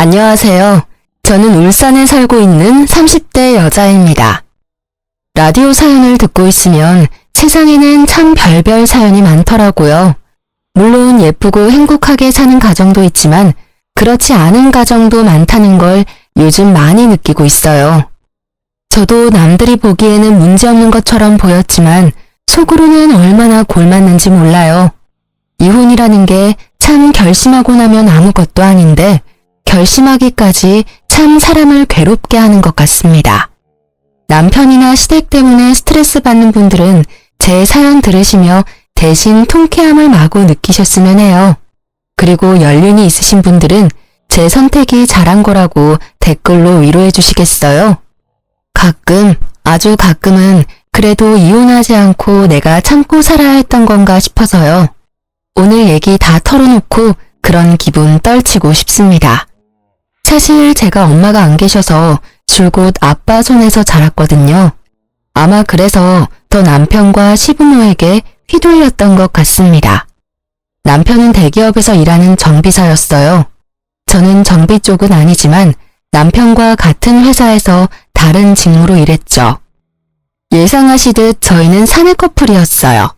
안녕하세요. 저는 울산에 살고 있는 30대 여자입니다. 라디오 사연을 듣고 있으면 세상에는 참 별별 사연이 많더라고요. 물론 예쁘고 행복하게 사는 가정도 있지만 그렇지 않은 가정도 많다는 걸 요즘 많이 느끼고 있어요. 저도 남들이 보기에는 문제없는 것처럼 보였지만 속으로는 얼마나 골맞는지 몰라요. 이혼이라는 게 참 결심하고 나면 아무것도 아닌데 결심하기까지 참 사람을 괴롭게 하는 것 같습니다. 남편이나 시댁 때문에 스트레스 받는 분들은 제 사연 들으시며 대신 통쾌함을 마구 느끼셨으면 해요. 그리고 연륜이 있으신 분들은 제 선택이 잘한 거라고 댓글로 위로해 주시겠어요? 가끔, 아주 가끔은 그래도 이혼하지 않고 내가 참고 살아야 했던 건가 싶어서요. 오늘 얘기 다 털어놓고 그런 기분 떨치고 싶습니다. 사실 제가 엄마가 안 계셔서 줄곧 아빠 손에서 자랐거든요. 아마 그래서 더 남편과 시부모에게 휘둘렸던 것 같습니다. 남편은 대기업에서 일하는 정비사였어요. 저는 정비 쪽은 아니지만 남편과 같은 회사에서 다른 직무로 일했죠. 예상하시듯 저희는 사내 커플이었어요.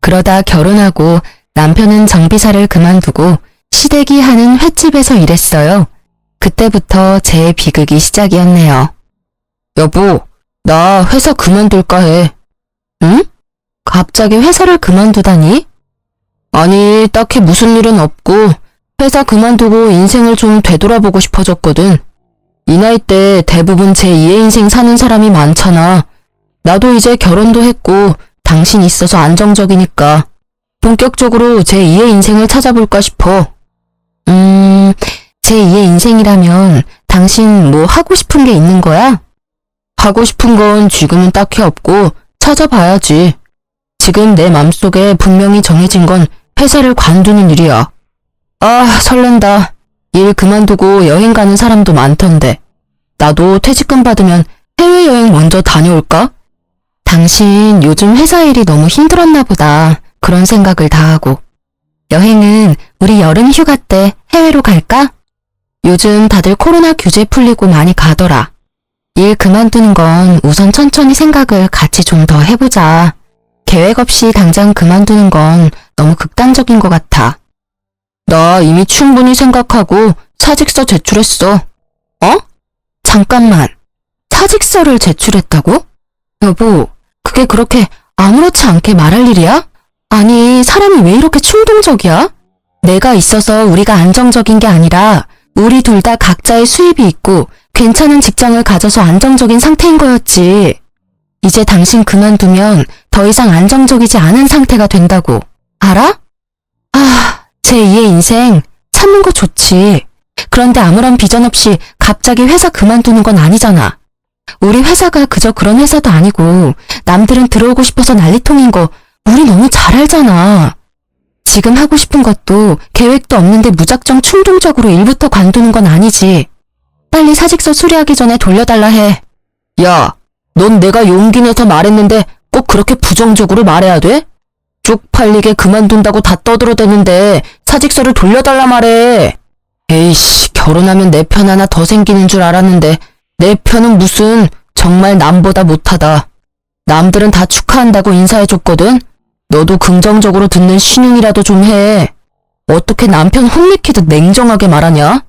그러다 결혼하고 남편은 정비사를 그만두고 시댁이 하는 횟집에서 일했어요. 그때부터 제 비극이 시작이었네요. 여보, 나 회사 그만둘까 해. 응? 갑자기 회사를 그만두다니? 아니, 딱히 무슨 일은 없고 회사 그만두고 인생을 좀 되돌아보고 싶어졌거든. 이 나이 때 대부분 제2의 인생 사는 사람이 많잖아. 나도 이제 결혼도 했고 당신 있어서 안정적이니까 본격적으로 제2의 인생을 찾아볼까 싶어. 제2의 인생이라면 당신 뭐 하고 싶은 게 있는 거야? 하고 싶은 건 지금은 딱히 없고 찾아봐야지. 지금 내 맘속에 분명히 정해진 건 회사를 관두는 일이야. 아, 설렌다. 일 그만두고 여행 가는 사람도 많던데. 나도 퇴직금 받으면 해외여행 먼저 다녀올까? 당신 요즘 회사 일이 너무 힘들었나 보다. 그런 생각을 다 하고. 여행은 우리 여름 휴가 때 해외로 갈까? 요즘 다들 코로나 규제 풀리고 많이 가더라. 일 그만두는 건 우선 천천히 생각을 같이 좀 더 해보자. 계획 없이 당장 그만두는 건 너무 극단적인 것 같아. 나 이미 충분히 생각하고 사직서 제출했어. 어? 잠깐만. 사직서를 제출했다고? 여보, 그게 그렇게 아무렇지 않게 말할 일이야? 아니, 사람이 왜 이렇게 충동적이야? 내가 있어서 우리가 안정적인 게 아니라 우리 둘 다 각자의 수입이 있고 괜찮은 직장을 가져서 안정적인 상태인 거였지. 이제 당신 그만두면 더 이상 안정적이지 않은 상태가 된다고. 알아? 아, 제2의 인생 찾는 거 좋지. 그런데 아무런 비전 없이 갑자기 회사 그만두는 건 아니잖아. 우리 회사가 그저 그런 회사도 아니고 남들은 들어오고 싶어서 난리통인 거 우리 너무 잘 알잖아. 지금 하고 싶은 것도 계획도 없는데 무작정 충동적으로 일부터 관두는 건 아니지. 빨리 사직서 수리하기 전에 돌려달라 해. 야, 넌 내가 용기 내서 말했는데 꼭 그렇게 부정적으로 말해야 돼? 쪽팔리게 그만둔다고 다 떠들어대는데 사직서를 돌려달라 말해. 에이씨, 결혼하면 내 편 하나 더 생기는 줄 알았는데 내 편은 무슨 정말 남보다 못하다. 남들은 다 축하한다고 인사해줬거든. 너도 긍정적으로 듣는 신용이라도 좀 해. 어떻게 남편 혼내키듯 냉정하게 말하냐?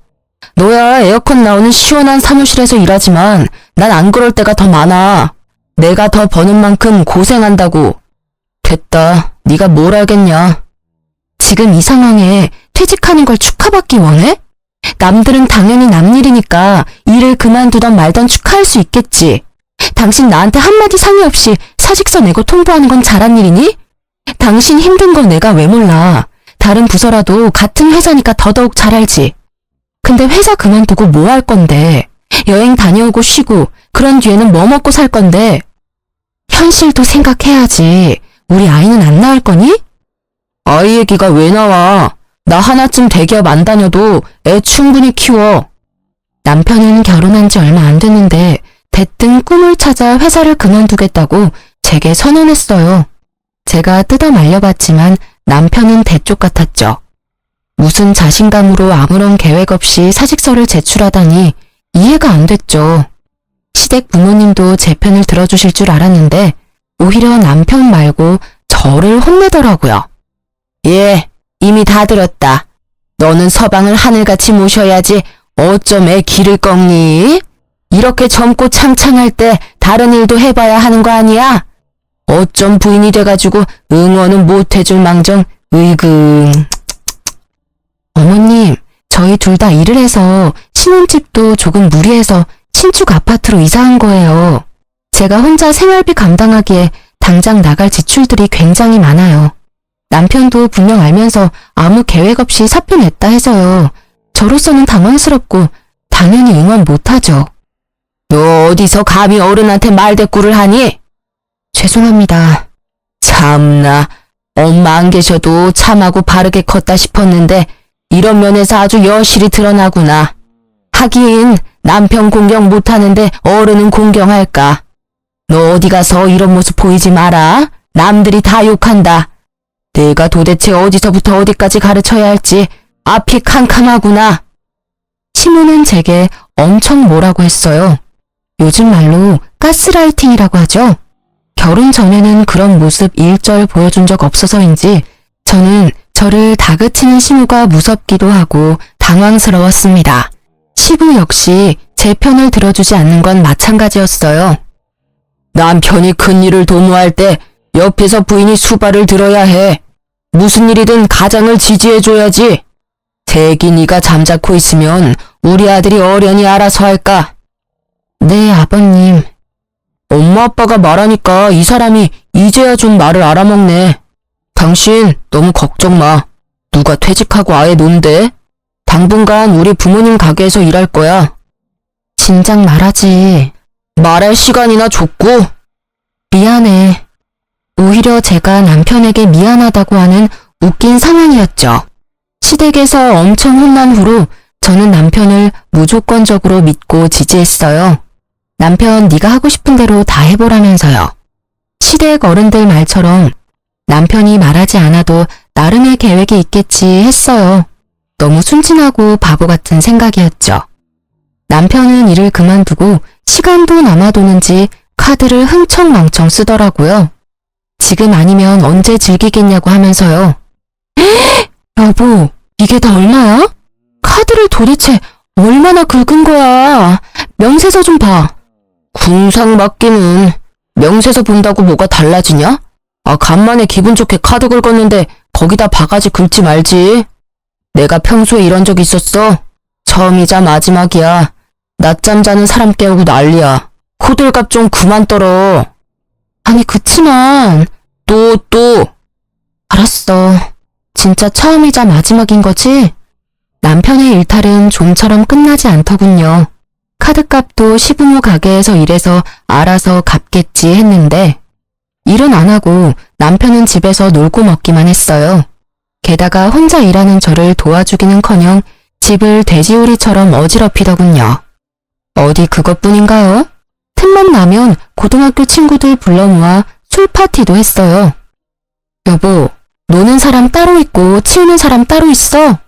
너야 에어컨 나오는 시원한 사무실에서 일하지만 난 안 그럴 때가 더 많아. 내가 더 버는 만큼 고생한다고. 됐다. 네가 뭘 알겠냐. 지금 이 상황에 퇴직하는 걸 축하받기 원해? 남들은 당연히 남 일이니까 일을 그만두던 말던 축하할 수 있겠지. 당신 나한테 한마디 상의 없이 사직서 내고 통보하는 건 잘한 일이니? 당신 힘든 건 내가 왜 몰라. 다른 부서라도 같은 회사니까 더더욱 잘 알지. 근데 회사 그만두고 뭐 할 건데? 여행 다녀오고 쉬고 그런 뒤에는 뭐 먹고 살 건데? 현실도 생각해야지. 우리 아이는 안 낳을 거니? 아이 얘기가 왜 나와. 나 하나쯤 대기업 안 다녀도 애 충분히 키워. 남편은 결혼한 지 얼마 안 됐는데 대뜸 꿈을 찾아 회사를 그만두겠다고 제게 선언했어요. 제가 뜯어 말려봤지만 남편은 대쪽 같았죠. 무슨 자신감으로 아무런 계획 없이 사직서를 제출하다니 이해가 안 됐죠. 시댁 부모님도 제 편을 들어주실 줄 알았는데 오히려 남편 말고 저를 혼내더라고요. 예, 이미 다 들었다. 너는 서방을 하늘같이 모셔야지 어쩜 애 기를 꺾니? 이렇게 젊고 창창할 때 다른 일도 해봐야 하는 거 아니야? 어쩜 부인이 돼가지고 응원은 못 해줄 망정, 으이그. 어머님, 저희 둘 다 일을 해서 신혼집도 조금 무리해서 신축 아파트로 이사한 거예요. 제가 혼자 생활비 감당하기에 당장 나갈 지출들이 굉장히 많아요. 남편도 분명 알면서 아무 계획 없이 사표 냈다 해서요. 저로서는 당황스럽고 당연히 응원 못하죠. 너 어디서 감히 어른한테 말대꾸를 하니? 죄송합니다. 참나, 엄마 안 계셔도 참하고 바르게 컸다 싶었는데 이런 면에서 아주 여실히 드러나구나. 하긴 남편 공경 못하는데 어른은 공경할까. 너 어디 가서 이런 모습 보이지 마라. 남들이 다 욕한다. 내가 도대체 어디서부터 어디까지 가르쳐야 할지 앞이 캄캄하구나. 시모는 제게 엄청 뭐라고 했어요. 요즘 말로 가스라이팅이라고 하죠. 결혼 전에는 그런 모습 일절 보여준 적 없어서인지 저는 저를 다그치는 시모가 무섭기도 하고 당황스러웠습니다. 시부 역시 제 편을 들어주지 않는 건 마찬가지였어요. 남편이 큰일을 도모할 때 옆에서 부인이 수발을 들어야 해. 무슨 일이든 가장을 지지해줘야지. 대기 네가 잠자코 있으면 우리 아들이 어련히 알아서 할까? 네, 아버님. 엄마 아빠가 말하니까 이 사람이 이제야 좀 말을 알아먹네. 당신 너무 걱정 마. 누가 퇴직하고 아예 논대? 당분간 우리 부모님 가게에서 일할 거야. 진작 말하지. 말할 시간이나 줬고. 미안해. 오히려 제가 남편에게 미안하다고 하는 웃긴 상황이었죠. 시댁에서 엄청 혼난 후로 저는 남편을 무조건적으로 믿고 지지했어요. 남편 네가 하고 싶은 대로 다 해보라면서요. 시댁 어른들 말처럼 남편이 말하지 않아도 나름의 계획이 있겠지 했어요. 너무 순진하고 바보 같은 생각이었죠. 남편은 일을 그만두고 시간도 남아도는지 카드를 흥청망청 쓰더라고요. 지금 아니면 언제 즐기겠냐고 하면서요. 여보, 이게 다 얼마야? 카드를 도대체 얼마나 긁은 거야? 명세서 좀 봐. 궁상 맞기는 명세서 본다고 뭐가 달라지냐? 아, 간만에 기분 좋게 카드 긁었는데 거기다 바가지 긁지 말지. 내가 평소에 이런 적 있었어? 처음이자 마지막이야. 낮잠 자는 사람 깨우고 난리야. 호들갑 좀 그만 떨어. 아니 그치만 또 알았어. 진짜 처음이자 마지막인 거지? 남편의 일탈은 좀처럼 끝나지 않더군요. 카드값도 시부모 가게에서 일해서 알아서 갚겠지 했는데 일은 안 하고 남편은 집에서 놀고 먹기만 했어요. 게다가 혼자 일하는 저를 도와주기는커녕 집을 돼지우리처럼 어지럽히더군요. 어디 그것뿐인가요? 틈만 나면 고등학교 친구들 불러 모아 술 파티도 했어요. 여보, 노는 사람 따로 있고 치우는 사람 따로 있어?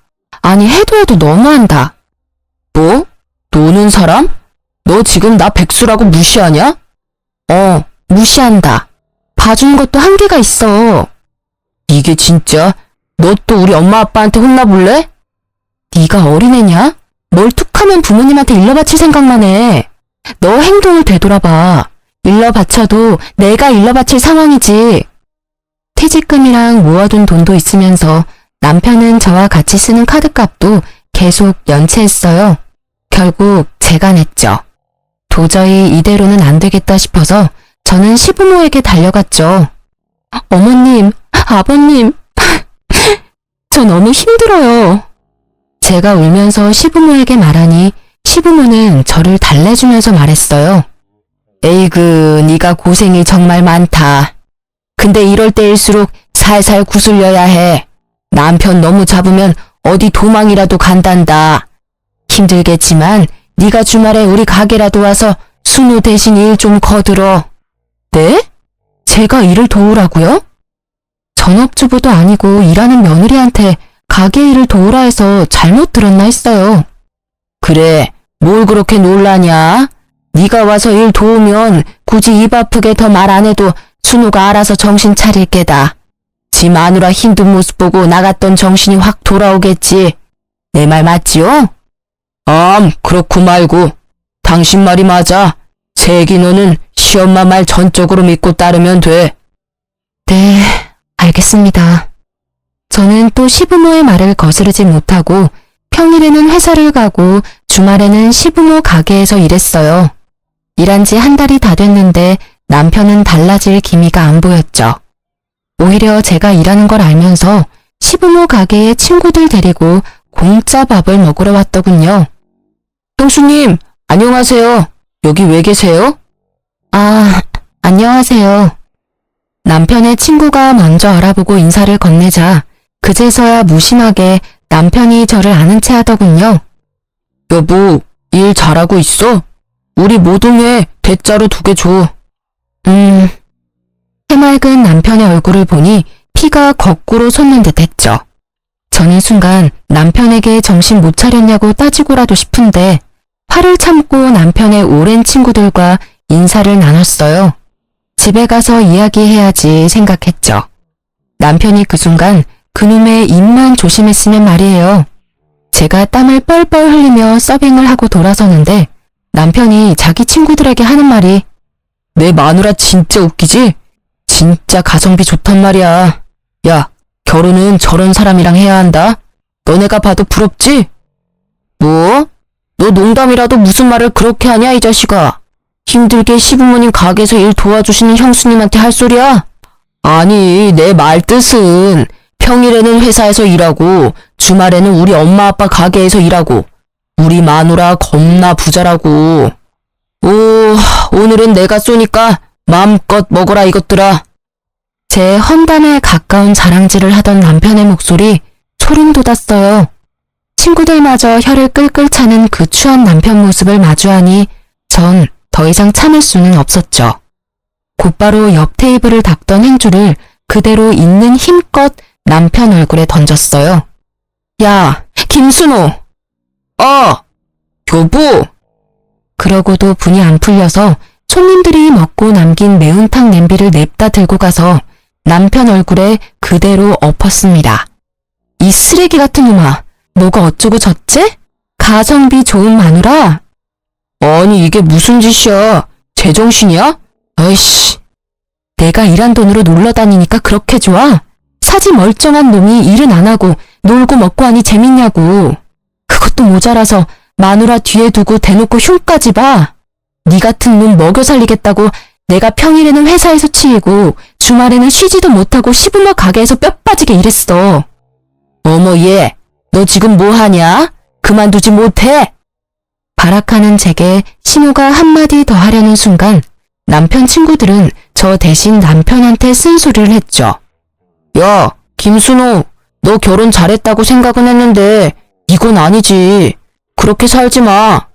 아니 해도 너무한다. 뭐? 노는 사람? 너 지금 나 백수라고 무시하냐? 무시한다. 봐주는 것도 한계가 있어. 이게 진짜? 너 또 우리 엄마 아빠한테 혼나볼래? 네가 어린애냐? 뭘 툭하면 부모님한테 일러바칠 생각만 해. 너 행동을 되돌아봐. 일러바쳐도 내가 일러바칠 상황이지. 퇴직금이랑 모아둔 돈도 있으면서 남편은 저와 같이 쓰는 카드값도 계속 연체했어요. 결국 제가 냈죠. 도저히 이대로는 안 되겠다 싶어서 저는 시부모에게 달려갔죠. 어머님, 아버님, 저 너무 힘들어요. 제가 울면서 시부모에게 말하니 시부모는 저를 달래주면서 말했어요. 에이그, 네가 고생이 정말 많다. 근데 이럴 때일수록 살살 구슬려야 해. 남편 너무 잡으면 어디 도망이라도 간단다. 힘들겠지만 네가 주말에 우리 가게라도 와서 순우 대신 일 좀 거들어. 네? 제가 일을 도우라고요? 전업주부도 아니고 일하는 며느리한테 가게 일을 도우라 해서 잘못 들었나 했어요. 그래, 뭘 그렇게 놀라냐? 네가 와서 일 도우면 굳이 입 아프게 더 말 안 해도 순우가 알아서 정신 차릴 게다. 지 마누라 힘든 모습 보고 나갔던 정신이 확 돌아오겠지. 내 말 맞지요? 그렇고 말고. 당신 말이 맞아. 재기 너는 시엄마 말 전적으로 믿고 따르면 돼. 네, 알겠습니다. 저는 또 시부모의 말을 거스르지 못하고 평일에는 회사를 가고 주말에는 시부모 가게에서 일했어요. 일한 지 한 달이 다 됐는데 남편은 달라질 기미가 안 보였죠. 오히려 제가 일하는 걸 알면서 시부모 가게에 친구들 데리고 공짜 밥을 먹으러 왔더군요. 형수님, 안녕하세요. 여기 왜 계세요? 안녕하세요. 남편의 친구가 먼저 알아보고 인사를 건네자 그제서야 무심하게 남편이 저를 아는 체 하더군요. 여보, 일 잘하고 있어? 우리 모둠에 대자로 2개 줘. 해맑은 남편의 얼굴을 보니 피가 거꾸로 솟는 듯 했죠. 저는 순간 남편에게 정신 못 차렸냐고 따지고라도 싶은데 화를 참고 남편의 오랜 친구들과 인사를 나눴어요. 집에 가서 이야기해야지 생각했죠. 남편이 그 순간 그놈의 입만 조심했으면 말이에요. 제가 땀을 뻘뻘 흘리며 서빙을 하고 돌아서는데 남편이 자기 친구들에게 하는 말이 내 마누라 진짜 웃기지? 진짜 가성비 좋단 말이야. 야, 결혼은 저런 사람이랑 해야 한다. 너네가 봐도 부럽지? 뭐? 너 농담이라도 무슨 말을 그렇게 하냐 이 자식아. 힘들게 시부모님 가게에서 일 도와주시는 형수님한테 할 소리야? 아니, 내 말 뜻은 평일에는 회사에서 일하고 주말에는 우리 엄마 아빠 가게에서 일하고 우리 마누라 겁나 부자라고. 오늘은 내가 쏘니까 마음껏 먹어라 이것들아. 제 헌담에 가까운 자랑질을 하던 남편의 목소리 소름 돋았어요. 친구들마저 혀를 끌끌 차는 그 추한 남편 모습을 마주하니 전 더 이상 참을 수는 없었죠. 곧바로 옆 테이블을 닦던 행주를 그대로 있는 힘껏 남편 얼굴에 던졌어요. 야, 김순호! 여보! 그러고도 분이 안 풀려서 손님들이 먹고 남긴 매운탕 냄비를 냅다 들고 가서 남편 얼굴에 그대로 엎었습니다. 이 쓰레기 같은 놈아, 뭐가 어쩌고 저째? 가성비 좋은 마누라? 아니 이게 무슨 짓이야? 제정신이야? 아이씨. 내가 일한 돈으로 놀러 다니니까 그렇게 좋아? 사지 멀쩡한 놈이 일은 안 하고 놀고 먹고 하니 재밌냐고. 그것도 모자라서 마누라 뒤에 두고 대놓고 흉까지 봐. 네 같은 놈 먹여 살리겠다고 내가 평일에는 회사에서 치이고 주말에는 쉬지도 못하고 시부모 가게에서 뼈 빠지게 일했어. 어머 얘, 너 지금 뭐 하냐? 그만두지 못해? 발악하는 제게 신호가 한마디 더 하려는 순간 남편 친구들은 저 대신 남편한테 쓴소리를 했죠. 야, 김순호, 너 결혼 잘했다고 생각은 했는데 이건 아니지. 그렇게 살지 마.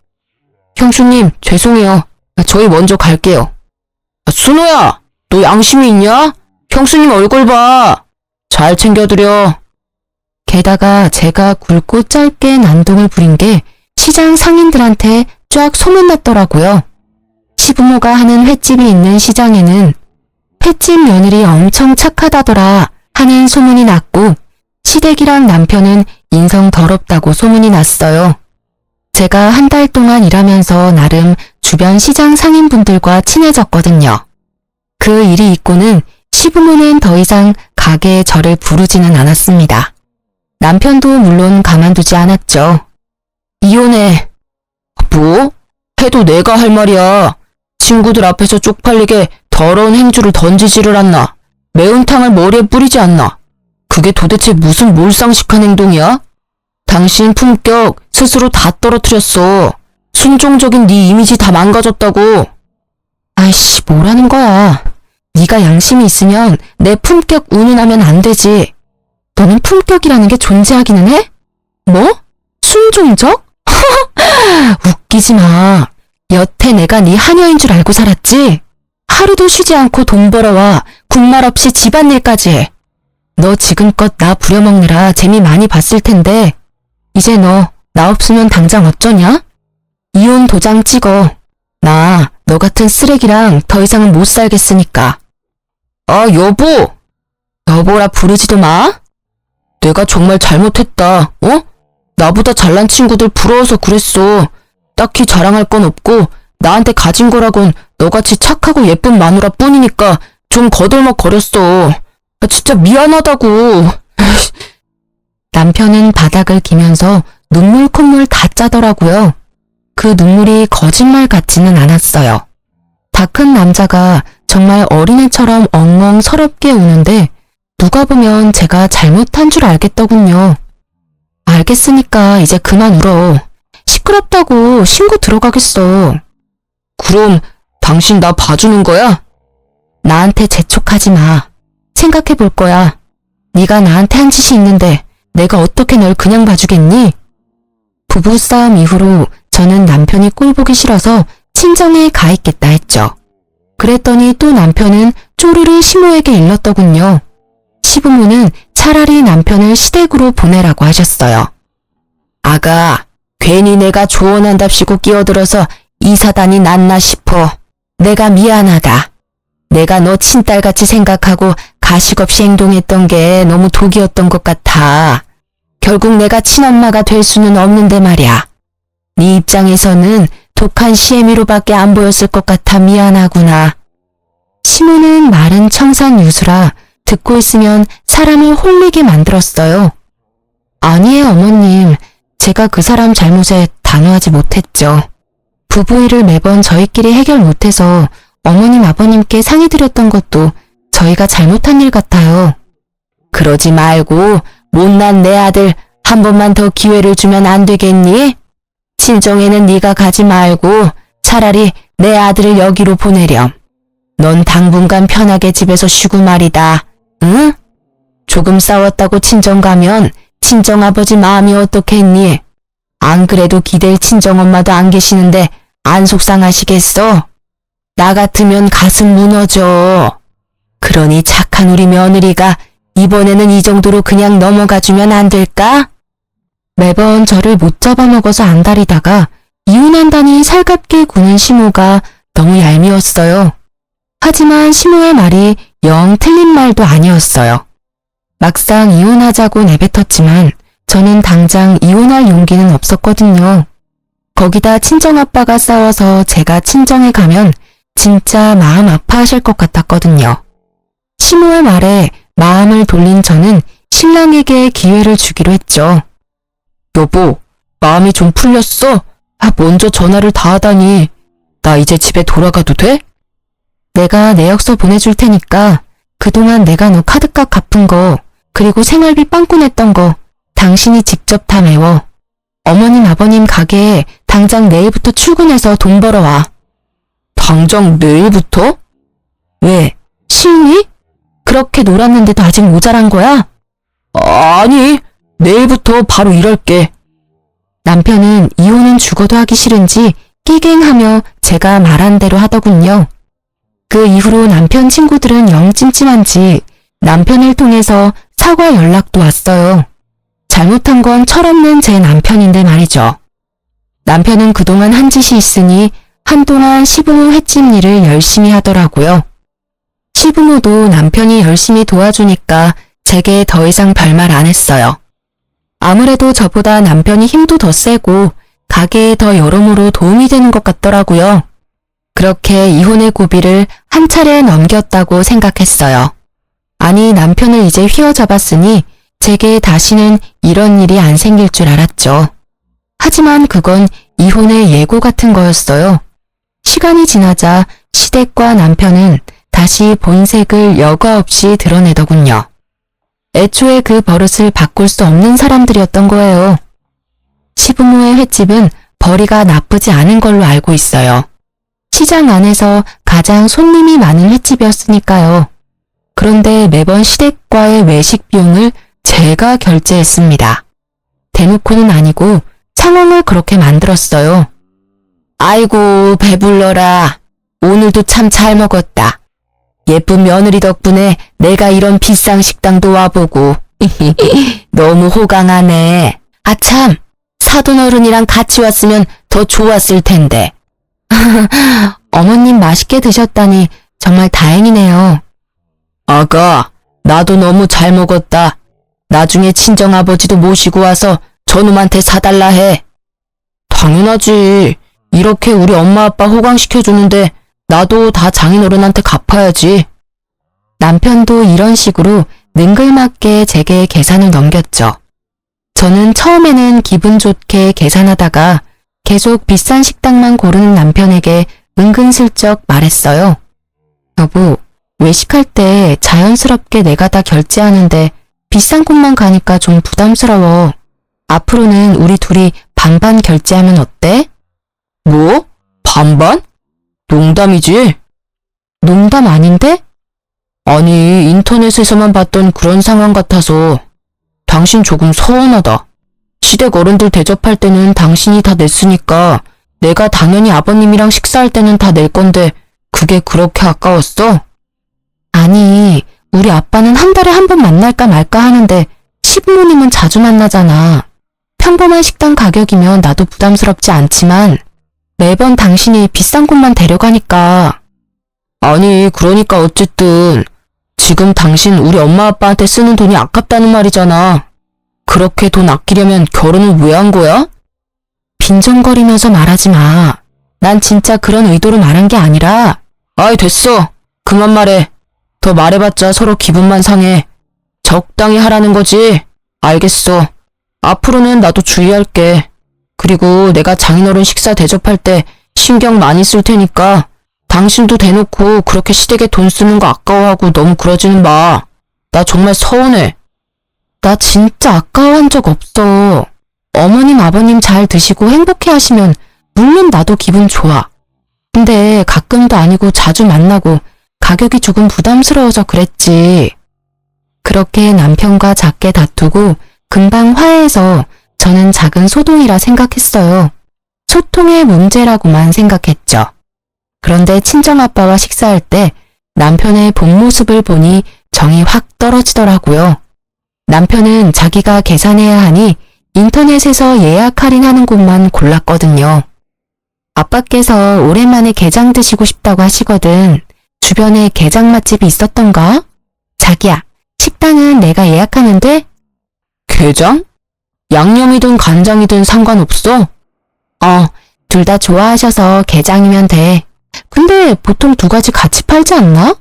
형수님, 죄송해요. 저희 먼저 갈게요. 순호야, 너 양심이 있냐? 형수님 얼굴 봐. 잘 챙겨드려. 게다가 제가 굵고 짧게 난동을 부린 게 시장 상인들한테 쫙 소문났더라고요. 시부모가 하는 횟집이 있는 시장에는 횟집 며느리 엄청 착하다더라 하는 소문이 났고 시댁이랑 남편은 인성 더럽다고 소문이 났어요. 제가 한 달 동안 일하면서 나름 주변 시장 상인분들과 친해졌거든요. 그 일이 있고는 시부모는 더 이상 가게에 저를 부르지는 않았습니다. 남편도 물론 가만두지 않았죠. 이혼해. 뭐? 해도 내가 할 말이야. 친구들 앞에서 쪽팔리게 더러운 행주를 던지지를 않나. 매운탕을 머리에 뿌리지 않나. 그게 도대체 무슨 몰상식한 행동이야? 당신 품격 스스로 다 떨어뜨렸어. 순종적인 네 이미지 다 망가졌다고. 아이씨, 뭐라는 거야. 네가 양심이 있으면 내 품격 운운하면 안 되지. 너는 품격이라는 게 존재하기는 해? 뭐? 순종적? 웃기지 마. 여태 내가 네 하녀인 줄 알고 살았지? 하루도 쉬지 않고 돈 벌어와 군말 없이 집안일까지 해. 너 지금껏 나 부려먹느라 재미 많이 봤을 텐데 이제 너 나 없으면 당장 어쩌냐? 이혼 도장 찍어. 나 너 같은 쓰레기랑 더 이상은 못 살겠으니까. 아, 여보! 여보라 부르지도 마? 내가 정말 잘못했다, 어? 나보다 잘난 친구들 부러워서 그랬어. 딱히 자랑할 건 없고 나한테 가진 거라곤 너같이 착하고 예쁜 마누라 뿐이니까 좀 거들먹거렸어. 진짜 미안하다고. 남편은 바닥을 기면서 눈물 콧물 다 짜더라고요. 그 눈물이 거짓말 같지는 않았어요. 다 큰 남자가 정말 어린애처럼 엉엉 서럽게 우는데 누가 보면 제가 잘못한 줄 알겠더군요. 알겠으니까 이제 그만 울어. 시끄럽다고 신고 들어가겠어. 그럼 당신 나 봐주는 거야? 나한테 재촉하지 마. 생각해 볼 거야. 네가 나한테 한 짓이 있는데 내가 어떻게 널 그냥 봐주겠니? 부부싸움 이후로 저는 남편이 꼴보기 싫어서 친정에 가 있겠다 했죠. 그랬더니 또 남편은 쪼르르 시모에게 일렀더군요. 시부모는 차라리 남편을 시댁으로 보내라고 하셨어요. 아가, 괜히 내가 조언한답시고 끼어들어서 이 사단이 났나 싶어. 내가 미안하다. 내가 너 친딸같이 생각하고 가식 없이 행동했던 게 너무 독이었던 것 같아. 결국 내가 친엄마가 될 수는 없는데 말이야. 네 입장에서는 독한 시애미로밖에 안 보였을 것 같아 미안하구나. 시모는 말은 청산유수라 듣고 있으면 사람을 홀리게 만들었어요. 아니에요, 어머님. 제가 그 사람 잘못에 단호하지 못했죠. 부부 일을 매번 저희끼리 해결 못해서 어머님, 아버님께 상의드렸던 것도 저희가 잘못한 일 같아요. 그러지 말고 못난 내 아들 한 번만 더 기회를 주면 안 되겠니? 친정에는 네가 가지 말고 차라리 내 아들을 여기로 보내렴. 넌 당분간 편하게 집에서 쉬고 말이다. 응? 조금 싸웠다고 친정 가면 친정아버지 마음이 어떻겠니? 안 그래도 기댈 친정엄마도 안 계시는데 안 속상하시겠어? 나 같으면 가슴 무너져. 그러니 착한 우리 며느리가 이번에는 이 정도로 그냥 넘어가주면 안 될까? 매번 저를 못 잡아먹어서 안달이다가 이혼한다니 살갑게 구는 시모가 너무 얄미웠어요. 하지만 시모의 말이 영 틀린 말도 아니었어요. 막상 이혼하자고 내뱉었지만 저는 당장 이혼할 용기는 없었거든요. 거기다 친정아빠가 싸워서 제가 친정에 가면 진짜 마음 아파하실 것 같았거든요. 시모의 말에 마음을 돌린 저는 신랑에게 기회를 주기로 했죠. 여보, 마음이 좀 풀렸어? 먼저 전화를 다 하다니. 나 이제 집에 돌아가도 돼? 내가 내역서 보내줄 테니까 그동안 내가 너 카드값 갚은 거 그리고 생활비 빵꾸 냈던 거 당신이 직접 다 메워. 어머님, 아버님 가게에 당장 내일부터 출근해서 돈 벌어와. 당장 내일부터? 왜? 싫니? 그렇게 놀았는데도 아직 모자란 거야? 아니, 내일부터 바로 일할게. 남편은 이혼은 죽어도 하기 싫은지 끼갱하며 제가 말한 대로 하더군요. 그 이후로 남편 친구들은 영 찜찜한지 남편을 통해서 사과 연락도 왔어요. 잘못한 건 철없는 제 남편인데 말이죠. 남편은 그동안 한 짓이 있으니 한동안 시부모 횟집 일을 열심히 하더라고요. 시부모도 남편이 열심히 도와주니까 제게 더 이상 별말 안 했어요. 아무래도 저보다 남편이 힘도 더 세고 가게에 더 여러모로 도움이 되는 것 같더라고요. 그렇게 이혼의 고비를 한 차례 넘겼다고 생각했어요. 아니, 남편을 이제 휘어잡았으니 제게 다시는 이런 일이 안 생길 줄 알았죠. 하지만 그건 이혼의 예고 같은 거였어요. 시간이 지나자 시댁과 남편은 다시 본색을 여과 없이 드러내더군요. 애초에 그 버릇을 바꿀 수 없는 사람들이었던 거예요. 시부모의 횟집은 벌이가 나쁘지 않은 걸로 알고 있어요. 시장 안에서 가장 손님이 많은 횟집이었으니까요. 그런데 매번 시댁과의 외식 비용을 제가 결제했습니다. 대놓고는 아니고 상황을 그렇게 만들었어요. 아이고, 배불러라. 오늘도 참 잘 먹었다. 예쁜 며느리 덕분에 내가 이런 비싼 식당도 와보고. 너무 호강하네. 아참, 사돈어른이랑 같이 왔으면 더 좋았을 텐데. 어머님 맛있게 드셨다니 정말 다행이네요. 아가, 나도 너무 잘 먹었다. 나중에 친정아버지도 모시고 와서 저놈한테 사달라 해. 당연하지. 이렇게 우리 엄마 아빠 호강시켜주는데 나도 다 장인어른한테 갚아야지. 남편도 이런 식으로 능글맞게 제게 계산을 넘겼죠. 저는 처음에는 기분 좋게 계산하다가 계속 비싼 식당만 고르는 남편에게 은근슬쩍 말했어요. 여보, 외식할 때 자연스럽게 내가 다 결제하는데 비싼 곳만 가니까 좀 부담스러워. 앞으로는 우리 둘이 반반 결제하면 어때? 뭐? 반반? 농담이지? 농담 아닌데? 아니, 인터넷에서만 봤던 그런 상황 같아서 당신 조금 서운하다. 시댁 어른들 대접할 때는 당신이 다 냈으니까 내가 당연히 아버님이랑 식사할 때는 다 낼 건데 그게 그렇게 아까웠어? 아니, 우리 아빠는 한 달에 한 번 만날까 말까 하는데 시부모님은 자주 만나잖아. 평범한 식당 가격이면 나도 부담스럽지 않지만 매번 당신이 비싼 곳만 데려가니까. 아니, 그러니까 어쨌든 지금 당신 우리 엄마 아빠한테 쓰는 돈이 아깝다는 말이잖아. 그렇게 돈 아끼려면 결혼을 왜 한 거야? 빈정거리면서 말하지 마. 난 진짜 그런 의도로 말한 게 아니라. 아이, 됐어. 그만 말해. 더 말해봤자 서로 기분만 상해. 적당히 하라는 거지. 알겠어. 앞으로는 나도 주의할게. 그리고 내가 장인어른 식사 대접할 때 신경 많이 쓸 테니까 당신도 대놓고 그렇게 시댁에 돈 쓰는 거 아까워하고 너무 그러지는 마. 나 정말 서운해. 나 진짜 아까워한 적 없어. 어머님, 아버님 잘 드시고 행복해 하시면 물론 나도 기분 좋아. 근데 가끔도 아니고 자주 만나고 가격이 조금 부담스러워서 그랬지. 그렇게 남편과 작게 다투고 금방 화해해서 저는 작은 소동이라 생각했어요. 소통의 문제라고만 생각했죠. 그런데 친정아빠와 식사할 때 남편의 본 모습을 보니 정이 확 떨어지더라고요. 남편은 자기가 계산해야 하니 인터넷에서 예약 할인하는 곳만 골랐거든요. 아빠께서 오랜만에 게장 드시고 싶다고 하시거든. 주변에 게장 맛집이 있었던가? 자기야, 식당은 내가 예약하면 돼? 게장? 양념이든 간장이든 상관없어? 둘 다 좋아하셔서 게장이면 돼. 근데 보통 두 가지 같이 팔지 않나?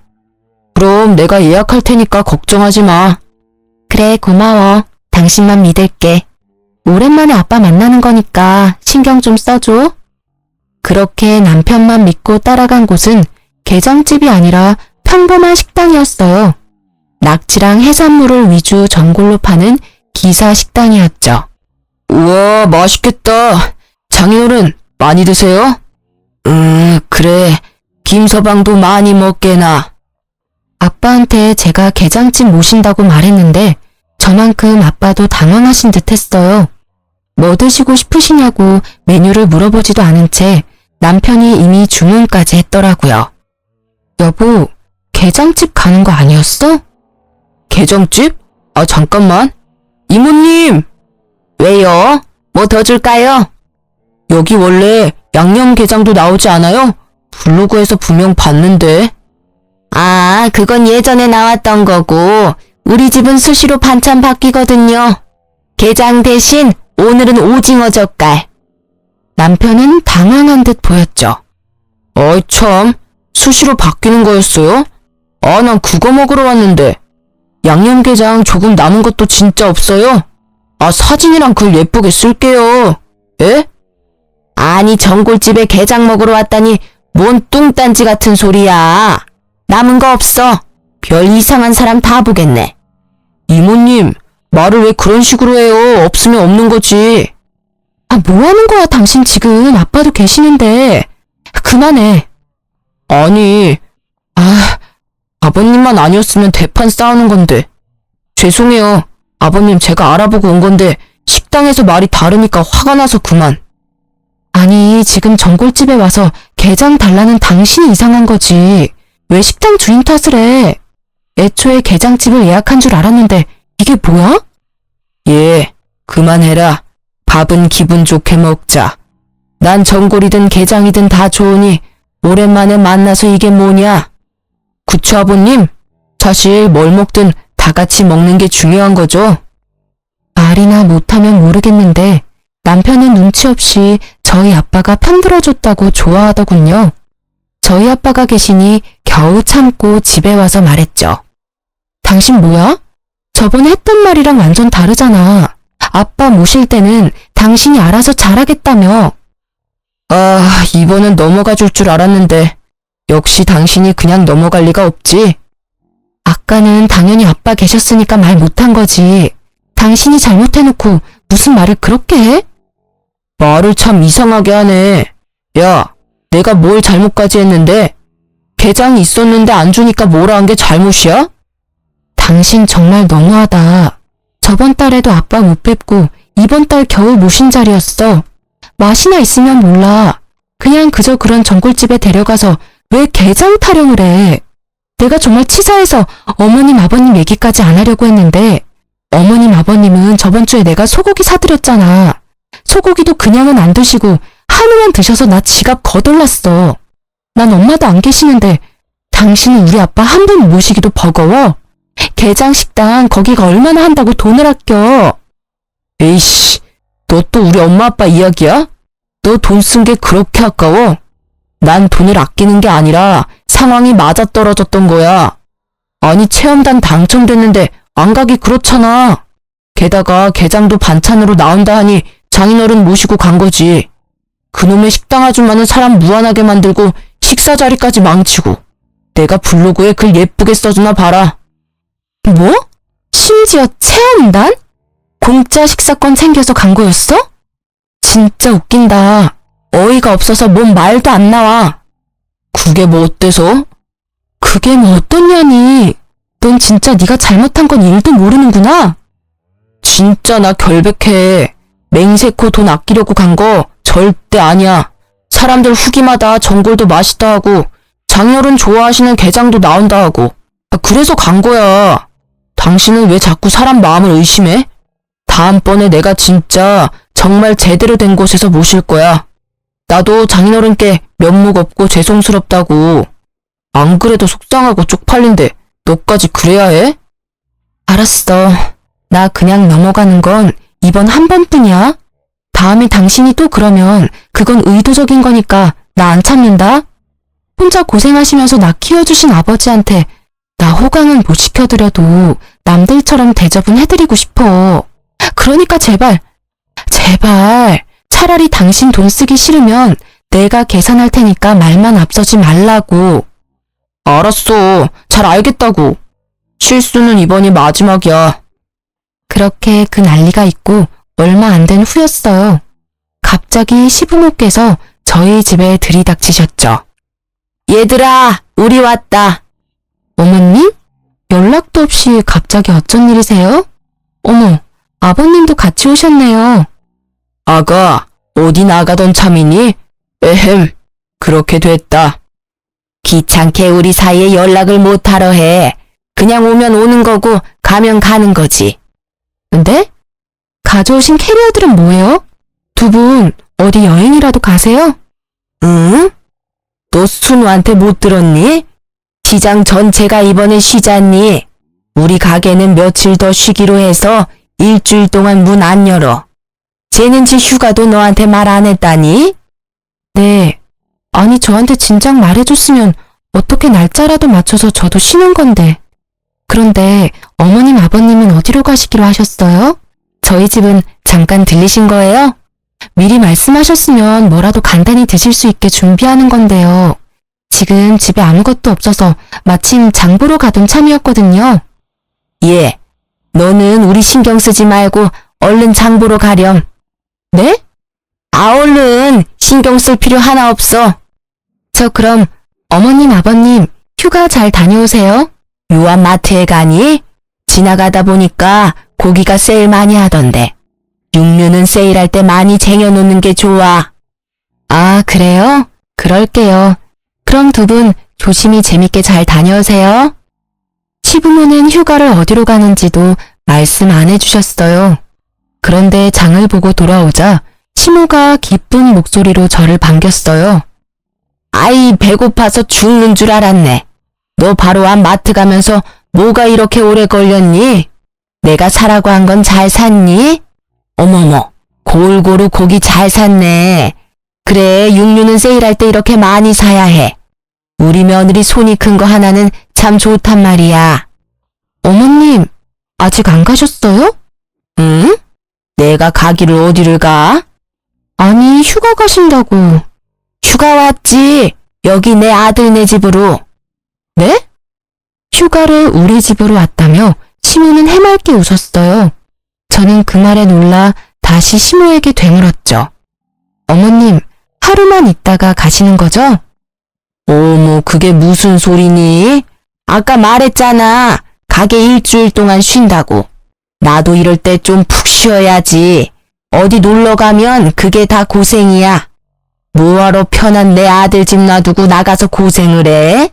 그럼 내가 예약할 테니까 걱정하지 마. 그래, 고마워. 당신만 믿을게. 오랜만에 아빠 만나는 거니까 신경 좀 써줘. 그렇게 남편만 믿고 따라간 곳은 게장집이 아니라 평범한 식당이었어요. 낙지랑 해산물을 위주 전골로 파는 기사 식당이었죠. 우와, 맛있겠다. 장인어른, 많이 드세요? 그래. 김서방도 많이 먹게나. 아빠한테 제가 게장집 모신다고 말했는데 저만큼 아빠도 당황하신 듯 했어요. 뭐 드시고 싶으시냐고 메뉴를 물어보지도 않은 채 남편이 이미 주문까지 했더라고요. 여보, 게장집 가는 거 아니었어? 게장집? 아, 잠깐만. 이모님! 왜요? 뭐 더 줄까요? 여기 원래 양념게장도 나오지 않아요? 블로그에서 분명 봤는데. 아, 그건 예전에 나왔던 거고 우리 집은 수시로 반찬 바뀌거든요. 게장 대신 오늘은 오징어 젓갈. 남편은 당황한 듯 보였죠. 어이 참, 수시로 바뀌는 거였어요? 아, 난 그거 먹으러 왔는데. 양념게장 조금 남은 것도 진짜 없어요? 아, 사진이랑 글 예쁘게 쓸게요. 에? 아니, 전골집에 게장 먹으러 왔다니 뭔 뚱딴지 같은 소리야. 남은 거 없어. 별 이상한 사람 다 보겠네. 이모님, 말을 왜 그런 식으로 해요? 없으면 없는 거지. 아, 뭐 하는 거야, 당신 지금. 아빠도 계시는데. 그만해. 아니, 아버님만 아니었으면 대판 싸우는 건데. 죄송해요. 아버님, 제가 알아보고 온 건데 식당에서 말이 다르니까 화가 나서 그만. 아니, 지금 전골집에 와서 게장 달라는 당신이 이상한 거지. 왜 식당 주인 탓을 해? 애초에 게장집을 예약한 줄 알았는데 이게 뭐야? 예, 그만해라. 밥은 기분 좋게 먹자. 난 전골이든 게장이든 다 좋으니 오랜만에 만나서 이게 뭐냐? 그쵸, 아버님? 사실 뭘 먹든 다 같이 먹는 게 중요한 거죠. 말이나 못하면 모르겠는데 남편은 눈치 없이 저희 아빠가 편들어줬다고 좋아하더군요. 저희 아빠가 계시니 겨우 참고 집에 와서 말했죠. 당신 뭐야? 저번에 했던 말이랑 완전 다르잖아. 아빠 모실 때는 당신이 알아서 잘하겠다며. 아, 이번엔 넘어가 줄 줄 알았는데 역시 당신이 그냥 넘어갈 리가 없지. 아까는 당연히 아빠 계셨으니까 말 못한 거지. 당신이 잘못해놓고 무슨 말을 그렇게 해? 말을 참 이상하게 하네. 야, 내가 뭘 잘못까지 했는데? 게장이 있었는데 안 주니까 뭐라 한 게 잘못이야? 당신 정말 너무하다. 저번 달에도 아빠 못 뵙고 이번 달 겨우 모신 자리였어. 맛이나 있으면 몰라. 그냥 그저 그런 전골집에 데려가서 왜 게장 타령을 해? 내가 정말 치사해서 어머님 아버님 얘기까지 안 하려고 했는데 어머님 아버님은 저번 주에 내가 소고기 사드렸잖아. 소고기도 그냥은 안 드시고 한우만 드셔서 나 지갑 거덜났어. 난 엄마도 안 계시는데 당신은 우리 아빠 한 번 모시기도 버거워? 게장 식당 거기가 얼마나 한다고 돈을 아껴? 에이씨, 너 또 우리 엄마 아빠 이야기야? 너 돈 쓴 게 그렇게 아까워? 난 돈을 아끼는 게 아니라 상황이 맞아떨어졌던 거야. 아니, 체험단 당첨됐는데 안 가기 그렇잖아. 게다가 게장도 반찬으로 나온다 하니 장인어른 모시고 간 거지. 그놈의 식당 아줌마는 사람 무안하게 만들고 식사 자리까지 망치고. 내가 블로그에 글 예쁘게 써주나 봐라. 뭐? 심지어 체험단? 공짜 식사권 챙겨서 간 거였어? 진짜 웃긴다. 어이가 없어서 뭔 말도 안 나와. 그게 뭐 어때서? 그게 뭐 어떠냐니. 넌 진짜 네가 잘못한 건 일도 모르는구나. 진짜 나 결백해. 맹세코 돈 아끼려고 간 거 절대 아니야. 사람들 후기마다 전골도 맛있다 하고 장인어른 좋아하시는 게장도 나온다 하고. 그래서 간 거야. 당신은 왜 자꾸 사람 마음을 의심해? 다음번에 내가 진짜 정말 제대로 된 곳에서 모실 거야. 나도 장인어른께 면목 없고 죄송스럽다고. 안 그래도 속상하고 쪽팔린데 너까지 그래야 해? 알았어. 나 그냥 넘어가는 건 이번 한 번뿐이야. 다음에 당신이 또 그러면 그건 의도적인 거니까 나 안 참는다. 혼자 고생하시면서 나 키워주신 아버지한테 나 호강은 못 시켜드려도 남들처럼 대접은 해드리고 싶어. 그러니까 제발 차라리 당신 돈 쓰기 싫으면 내가 계산할 테니까 말만 앞서지 말라고. 알았어. 잘 알겠다고. 실수는 이번이 마지막이야. 그렇게 그 난리가 있고 얼마 안 된 후였어요. 갑자기 시부모께서 저희 집에 들이닥치셨죠. 얘들아, 우리 왔다. 어머님? 연락도 없이 갑자기 어쩐 일이세요? 어머, 아버님도 같이 오셨네요. 아가, 어디 나가던 참이니? 에헴, 그렇게 됐다. 귀찮게 우리 사이에 연락을 못하러 해. 그냥 오면 오는 거고 가면 가는 거지. 근데? 가져오신 캐리어들은 뭐예요? 두 분 어디 여행이라도 가세요? 응? 너 순우한테 못 들었니? 시장 전체가 이번에 쉬잖니. 우리 가게는 며칠 더 쉬기로 해서 일주일 동안 문 안 열어. 쟤는 지 휴가도 너한테 말 안 했다니? 네. 아니 저한테 진작 말해줬으면 어떻게 날짜라도 맞춰서 저도 쉬는 건데. 그런데 어머님 아버님은 어디로 가시기로 하셨어요? 저희 집은 잠깐 들리신 거예요? 미리 말씀하셨으면 뭐라도 간단히 드실 수 있게 준비하는 건데요. 지금 집에 아무것도 없어서 마침 장 보러 가던 참이었거든요. 예, 너는 우리 신경 쓰지 말고 얼른 장 보러 가렴. 네? 얼른 신경 쓸 필요 하나 없어. 저 그럼 어머님 아버님 휴가 잘 다녀오세요. 유아 마트에 가니? 지나가다 보니까 고기가 세일 많이 하던데. 육류는 세일할 때 많이 쟁여놓는 게 좋아. 아, 그래요? 그럴게요. 그럼 두 분 조심히 재밌게 잘 다녀오세요. 시부모는 휴가를 어디로 가는지도 말씀 안 해주셨어요. 그런데 장을 보고 돌아오자 시모가 기쁜 목소리로 저를 반겼어요. 아이, 배고파서 죽는 줄 알았네. 너 바로 와 마트 가면서 뭐가 이렇게 오래 걸렸니? 내가 사라고 한 건 잘 샀니? 어머머, 골고루 고기 잘 샀네. 그래, 육류는 세일할 때 이렇게 많이 사야 해. 우리 며느리 손이 큰 거 하나는 참 좋단 말이야. 어머님, 아직 안 가셨어요? 응? 내가 가기를 어디를 가? 아니, 휴가 가신다고. 휴가 왔지. 여기 내 아들네 집으로. 네? 휴가를 우리 집으로 왔다며 시모는 해맑게 웃었어요. 저는 그 말에 놀라 다시 시모에게 되물었죠. 어머님, 하루만 있다가 가시는 거죠? 어머, 그게 무슨 소리니? 아까 말했잖아. 가게 일주일 동안 쉰다고. 나도 이럴 때 좀 푹 쉬어야지. 어디 놀러 가면 그게 다 고생이야. 뭐하러 편한 내 아들 집 놔두고 나가서 고생을 해?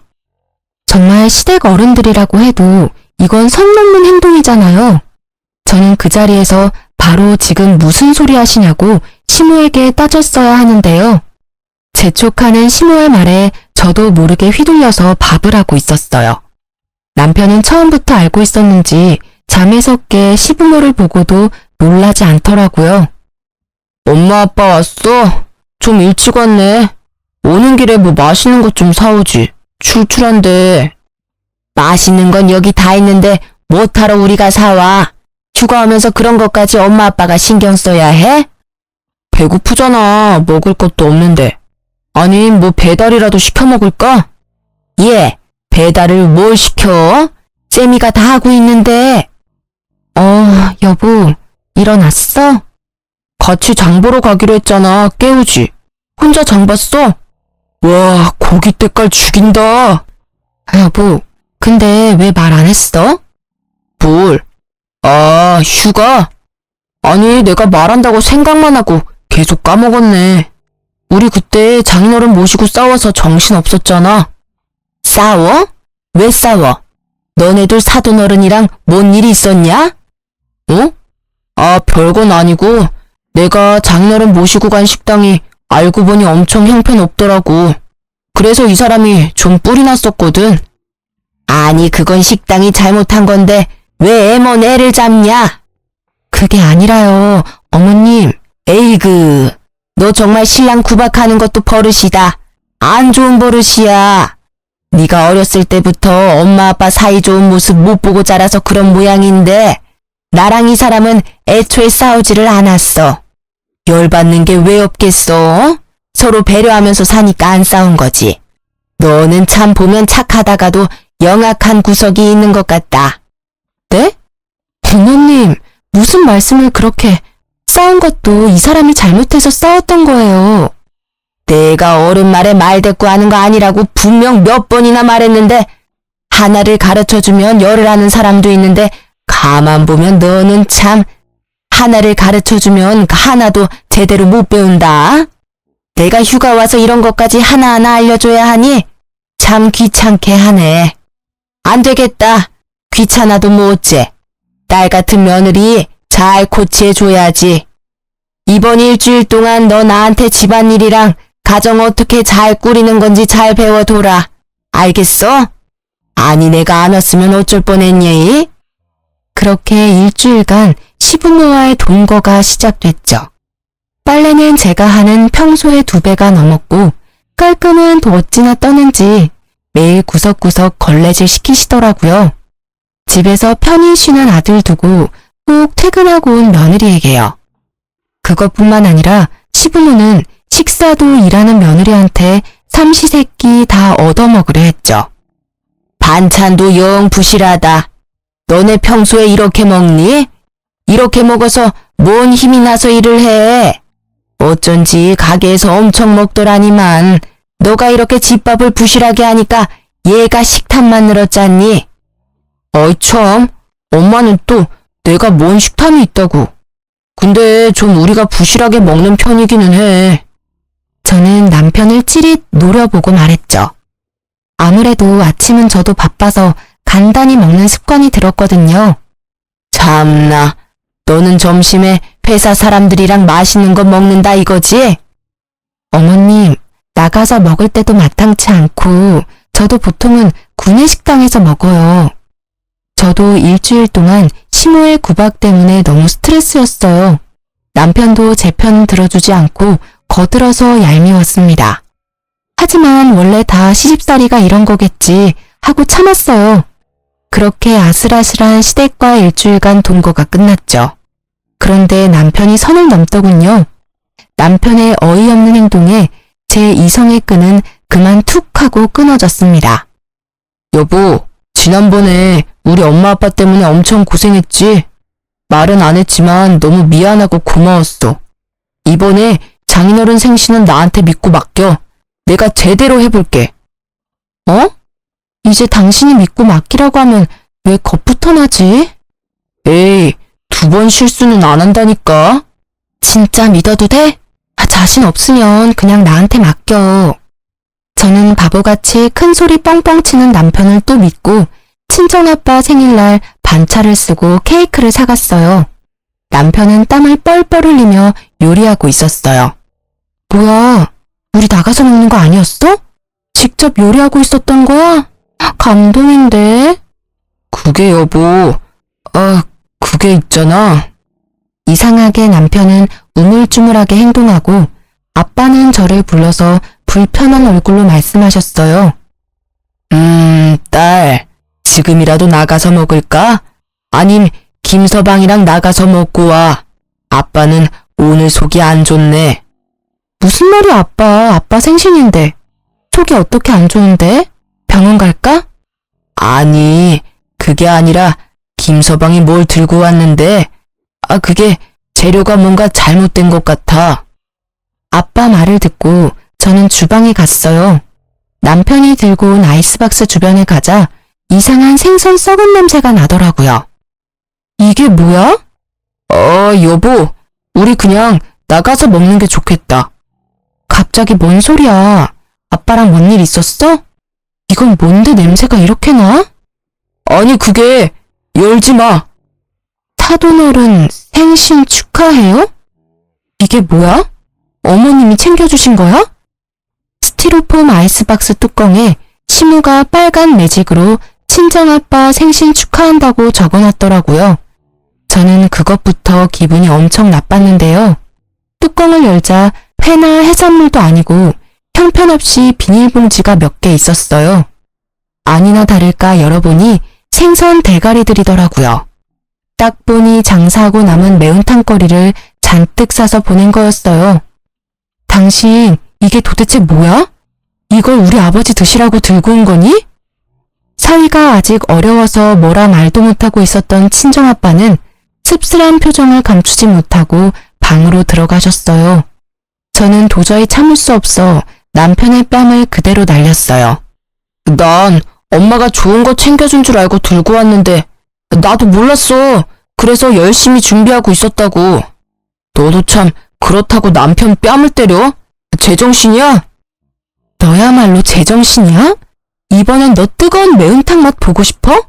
정말 시댁 어른들이라고 해도 이건 선 넘는 행동이잖아요. 저는 그 자리에서 바로 지금 무슨 소리 하시냐고 시모에게 따졌어야 하는데요. 재촉하는 시모의 말에 저도 모르게 휘둘려서 밥을 하고 있었어요. 남편은 처음부터 알고 있었는지 잠에서 깨 시부모를 보고도 놀라지 않더라고요. 엄마 아빠 왔어? 좀 일찍 왔네. 오는 길에 뭐 맛있는 것 좀 사오지. 출출한데. 맛있는 건 여기 다 있는데 뭐하러 우리가 사와? 휴가 오면서 그런 것까지 엄마 아빠가 신경 써야 해? 배고프잖아. 먹을 것도 없는데. 아니, 뭐 배달이라도 시켜 먹을까? 예, 배달을 뭘 시켜? 쌤이가 다 하고 있는데. 여보, 일어났어? 같이 장 보러 가기로 했잖아. 깨우지. 혼자 장 봤어? 와, 고기 때깔 죽인다. 여보, 근데 왜 말 안 했어? 뭘? 아, 휴가? 아니, 내가 말한다고 생각만 하고 계속 까먹었네. 우리 그때 장인어른 모시고 싸워서 정신 없었잖아. 싸워? 왜 싸워? 너네들 사돈어른이랑 뭔 일이 있었냐? 어? 아, 별건 아니고 내가 장인어른 모시고 간 식당이 알고 보니 엄청 형편없더라고. 그래서 이 사람이 좀 뿔이 났었거든. 아니, 그건 식당이 잘못한 건데 왜 애먼 애를 잡냐? 그게 아니라요, 어머님. 에이그, 너 정말 신랑 구박하는 것도 버릇이다. 안 좋은 버릇이야. 네가 어렸을 때부터 엄마 아빠 사이 좋은 모습 못 보고 자라서 그런 모양인데 나랑 이 사람은 애초에 싸우지를 않았어. 열받는 게 왜 없겠어? 서로 배려하면서 사니까 안 싸운 거지. 너는 참 보면 착하다가도 영악한 구석이 있는 것 같다. 네? 어머님, 무슨 말씀을 그렇게... 싸운 것도 이 사람이 잘못해서 싸웠던 거예요. 내가 어른 말에 말대꾸 하는 거 아니라고 분명 몇 번이나 말했는데 하나를 가르쳐주면 열을 하는 사람도 있는데 가만 보면 너는 참 하나를 가르쳐주면 하나도 제대로 못 배운다. 내가 휴가 와서 이런 것까지 하나하나 알려줘야 하니 참 귀찮게 하네. 안 되겠다. 귀찮아도 뭐 어째. 딸 같은 며느리 잘 코치해줘야지. 이번 일주일 동안 너 나한테 집안일이랑 가정 어떻게 잘 꾸리는 건지 잘 배워둬라. 알겠어? 아니, 내가 안 왔으면 어쩔 뻔했니? 그렇게 일주일간 시부모와의 동거가 시작됐죠. 빨래는 제가 하는 평소의 2배가 넘었고 깔끔은 더 어찌나 떠는지 매일 구석구석 걸레질 시키시더라고요. 집에서 편히 쉬는 아들 두고 꼭 퇴근하고 온 며느리에게요. 그것뿐만 아니라 시부모는 식사도 일하는 며느리한테 삼시세끼 다 얻어먹으려 했죠. 반찬도 영 부실하다. 너네 평소에 이렇게 먹니? 이렇게 먹어서 뭔 힘이 나서 일을 해? 어쩐지 가게에서 엄청 먹더라니만 너가 이렇게 집밥을 부실하게 하니까 얘가 식탐만 늘었잖니? 어이 참, 엄마는 또 내가 뭔 식탐이 있다고. 근데 좀 우리가 부실하게 먹는 편이기는 해. 저는 남편을 찌릿 노려보고 말했죠. 아무래도 아침은 저도 바빠서 간단히 먹는 습관이 들었거든요. 참나, 너는 점심에 회사 사람들이랑 맛있는 거 먹는다 이거지? 어머님, 나가서 먹을 때도 마땅치 않고 저도 보통은 구내식당에서 먹어요. 저도 일주일 동안 시모의 구박 때문에 너무 스트레스였어요. 남편도 제 편 들어주지 않고 거들어서 얄미웠습니다. 하지만 원래 다 시집살이가 이런 거겠지 하고 참았어요. 그렇게 아슬아슬한 시댁과 일주일간 동거가 끝났죠. 그런데 남편이 선을 넘더군요. 남편의 어이없는 행동에 제 이성의 끈은 그만 툭 하고 끊어졌습니다. 여보, 지난번에 우리 엄마 아빠 때문에 엄청 고생했지? 말은 안 했지만 너무 미안하고 고마웠어. 이번에 장인어른 생신은 나한테 믿고 맡겨. 내가 제대로 해볼게. 어? 이제 당신이 믿고 맡기라고 하면 왜 겁부터 나지? 에이, 2번 실수는 안 한다니까. 진짜 믿어도 돼? 자신 없으면 그냥 나한테 맡겨. 저는 바보같이 큰 소리 뻥뻥 치는 남편을 또 믿고 친정아빠 생일날 반차를 쓰고 케이크를 사갔어요. 남편은 땀을 뻘뻘 흘리며 요리하고 있었어요. 뭐야, 우리 나가서 먹는 거 아니었어? 직접 요리하고 있었던 거야? 감동인데? 그게 여보, 그게 있잖아. 이상하게 남편은 우물쭈물하게 행동하고 아빠는 저를 불러서 불편한 얼굴로 말씀하셨어요. 딸, 지금이라도 나가서 먹을까? 아님 김서방이랑 나가서 먹고 와. 아빠는 오늘 속이 안 좋네. 무슨 말이야 아빠, 아빠 생신인데. 속이 어떻게 안 좋은데? 병원 갈까? 아니, 그게 아니라 김서방이 뭘 들고 왔는데, 그게 재료가 뭔가 잘못된 것 같아. 아빠 말을 듣고 저는 주방에 갔어요. 남편이 들고 온 아이스박스 주변에 가자 이상한 생선 썩은 냄새가 나더라고요. 이게 뭐야? 여보, 우리 그냥 나가서 먹는 게 좋겠다. 갑자기 뭔 소리야? 아빠랑 뭔 일 있었어? 이건 뭔데 냄새가 이렇게 나? 아니, 그게 열지 마. 타돈어른 생신 축하해요? 이게 뭐야? 어머님이 챙겨주신 거야? 스티로폼 아이스박스 뚜껑에 시무가 빨간 매직으로 친정아빠 생신 축하한다고 적어놨더라고요. 저는 그것부터 기분이 엄청 나빴는데요. 뚜껑을 열자 회나 해산물도 아니고 형편없이 비닐봉지가 몇 개 있었어요. 아니나 다를까 열어보니 생선 대가리들이더라고요. 딱 보니 장사하고 남은 매운탕거리를 잔뜩 싸서 보낸 거였어요. 당신, 이게 도대체 뭐야? 이걸 우리 아버지 드시라고 들고 온 거니? 사위가 아직 어려워서 뭐라 말도 못하고 있었던 친정아빠는 씁쓸한 표정을 감추지 못하고 방으로 들어가셨어요. 저는 도저히 참을 수 없어 남편의 뺨을 그대로 날렸어요. 난 엄마가 좋은 거 챙겨준 줄 알고 들고 왔는데 나도 몰랐어. 그래서 열심히 준비하고 있었다고. 너도 참 그렇다고 남편 뺨을 때려? 제정신이야? 너야말로 제정신이야? 이번엔 너 뜨거운 매운탕 맛 보고 싶어?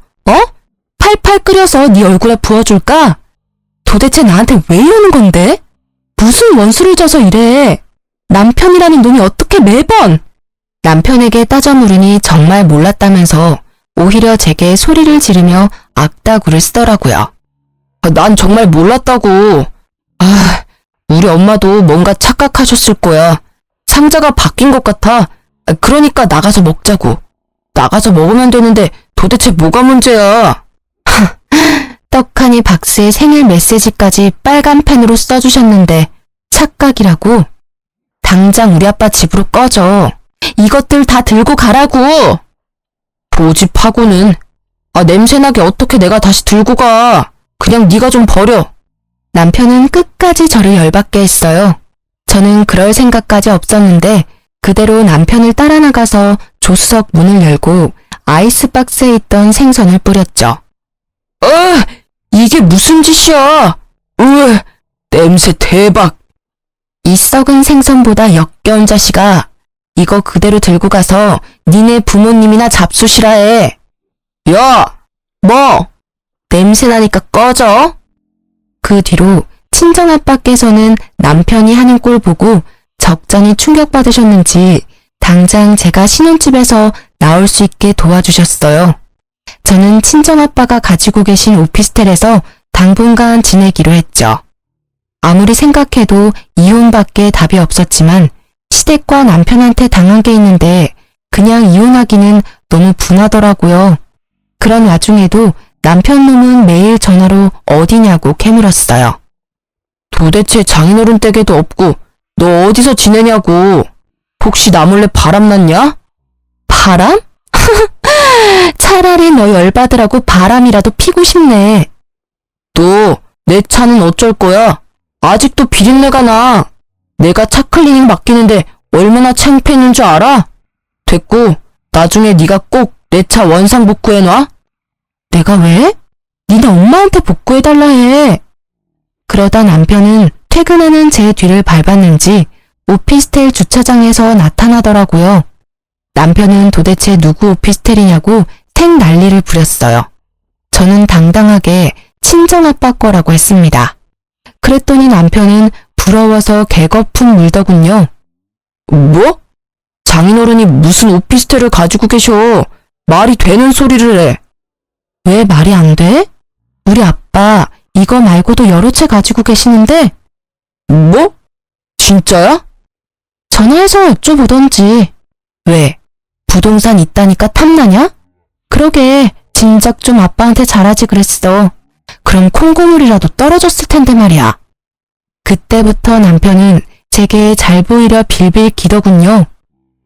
팔팔 끓여서 네 얼굴에 부어줄까? 도대체 나한테 왜 이러는 건데? 무슨 원수를 져서 이래? 남편이라는 놈이 어떻게 매번? 남편에게 따져 물으니 정말 몰랐다면서 오히려 제게 소리를 지르며 악다구를 쓰더라고요. 난 정말 몰랐다고. 우리 엄마도 뭔가 착각하셨을 거야. 상자가 바뀐 것 같아. 그러니까 나가서 먹자고. 나가서 먹으면 되는데 도대체 뭐가 문제야? 떡하니 박스에 생일 메시지까지 빨간 펜으로 써주셨는데 착각이라고? 당장 우리 아빠 집으로 꺼져. 이것들 다 들고 가라고. 보집하고는. 냄새나게 어떻게 내가 다시 들고 가. 그냥 네가 좀 버려. 남편은 끝까지 저를 열받게 했어요. 저는 그럴 생각까지 없었는데 그대로 남편을 따라 나가서 조수석 문을 열고 아이스박스에 있던 생선을 뿌렸죠. 이게 무슨 짓이야? 냄새 대박. 이 썩은 생선보다 역겨운 자식아. 이거 그대로 들고 가서 니네 부모님이나 잡수시라 해. 야! 뭐? 냄새나니까 꺼져? 그 뒤로 친정아빠께서는 남편이 하는 꼴 보고 적잖이 충격받으셨는지 당장 제가 신혼집에서 나올 수 있게 도와주셨어요. 저는 친정아빠가 가지고 계신 오피스텔에서 당분간 지내기로 했죠. 아무리 생각해도 이혼밖에 답이 없었지만 시댁과 남편한테 당한 게 있는데 그냥 이혼하기는 너무 분하더라고요. 그런 와중에도 남편 놈은 매일 전화로 어디냐고 캐물었어요. 도대체 장인어른 댁에도 없고 너 어디서 지내냐고. 혹시 나 몰래 바람났냐? 바람? 차라리 너 열받으라고 바람이라도 피고 싶네. 너 내 차는 어쩔 거야? 아직도 비린내가 나. 내가 차 클리닝 맡기는데 얼마나 창피했는 줄 알아? 됐고 나중에 네가 꼭 내 차 원상 복구해놔. 내가 왜? 니네 엄마한테 복구해달라 해. 그러다 남편은 퇴근하는 제 뒤를 밟았는지 오피스텔 주차장에서 나타나더라고요. 남편은 도대체 누구 오피스텔이냐고 생난리를 부렸어요. 저는 당당하게 친정아빠 거라고 했습니다. 그랬더니 남편은 부러워서 개거품 물더군요. 뭐? 장인어른이 무슨 오피스텔을 가지고 계셔. 말이 되는 소리를 해. 왜 말이 안 돼? 우리 아빠 이거 말고도 여러 채 가지고 계시는데. 뭐? 진짜야? 전화해서 여쭤보던지. 왜? 부동산 있다니까 탐나냐? 그러게 진작 좀 아빠한테 잘하지 그랬어. 그럼 콩고물이라도 떨어졌을 텐데 말이야. 그때부터 남편은 제게 잘 보이려 빌빌 기더군요.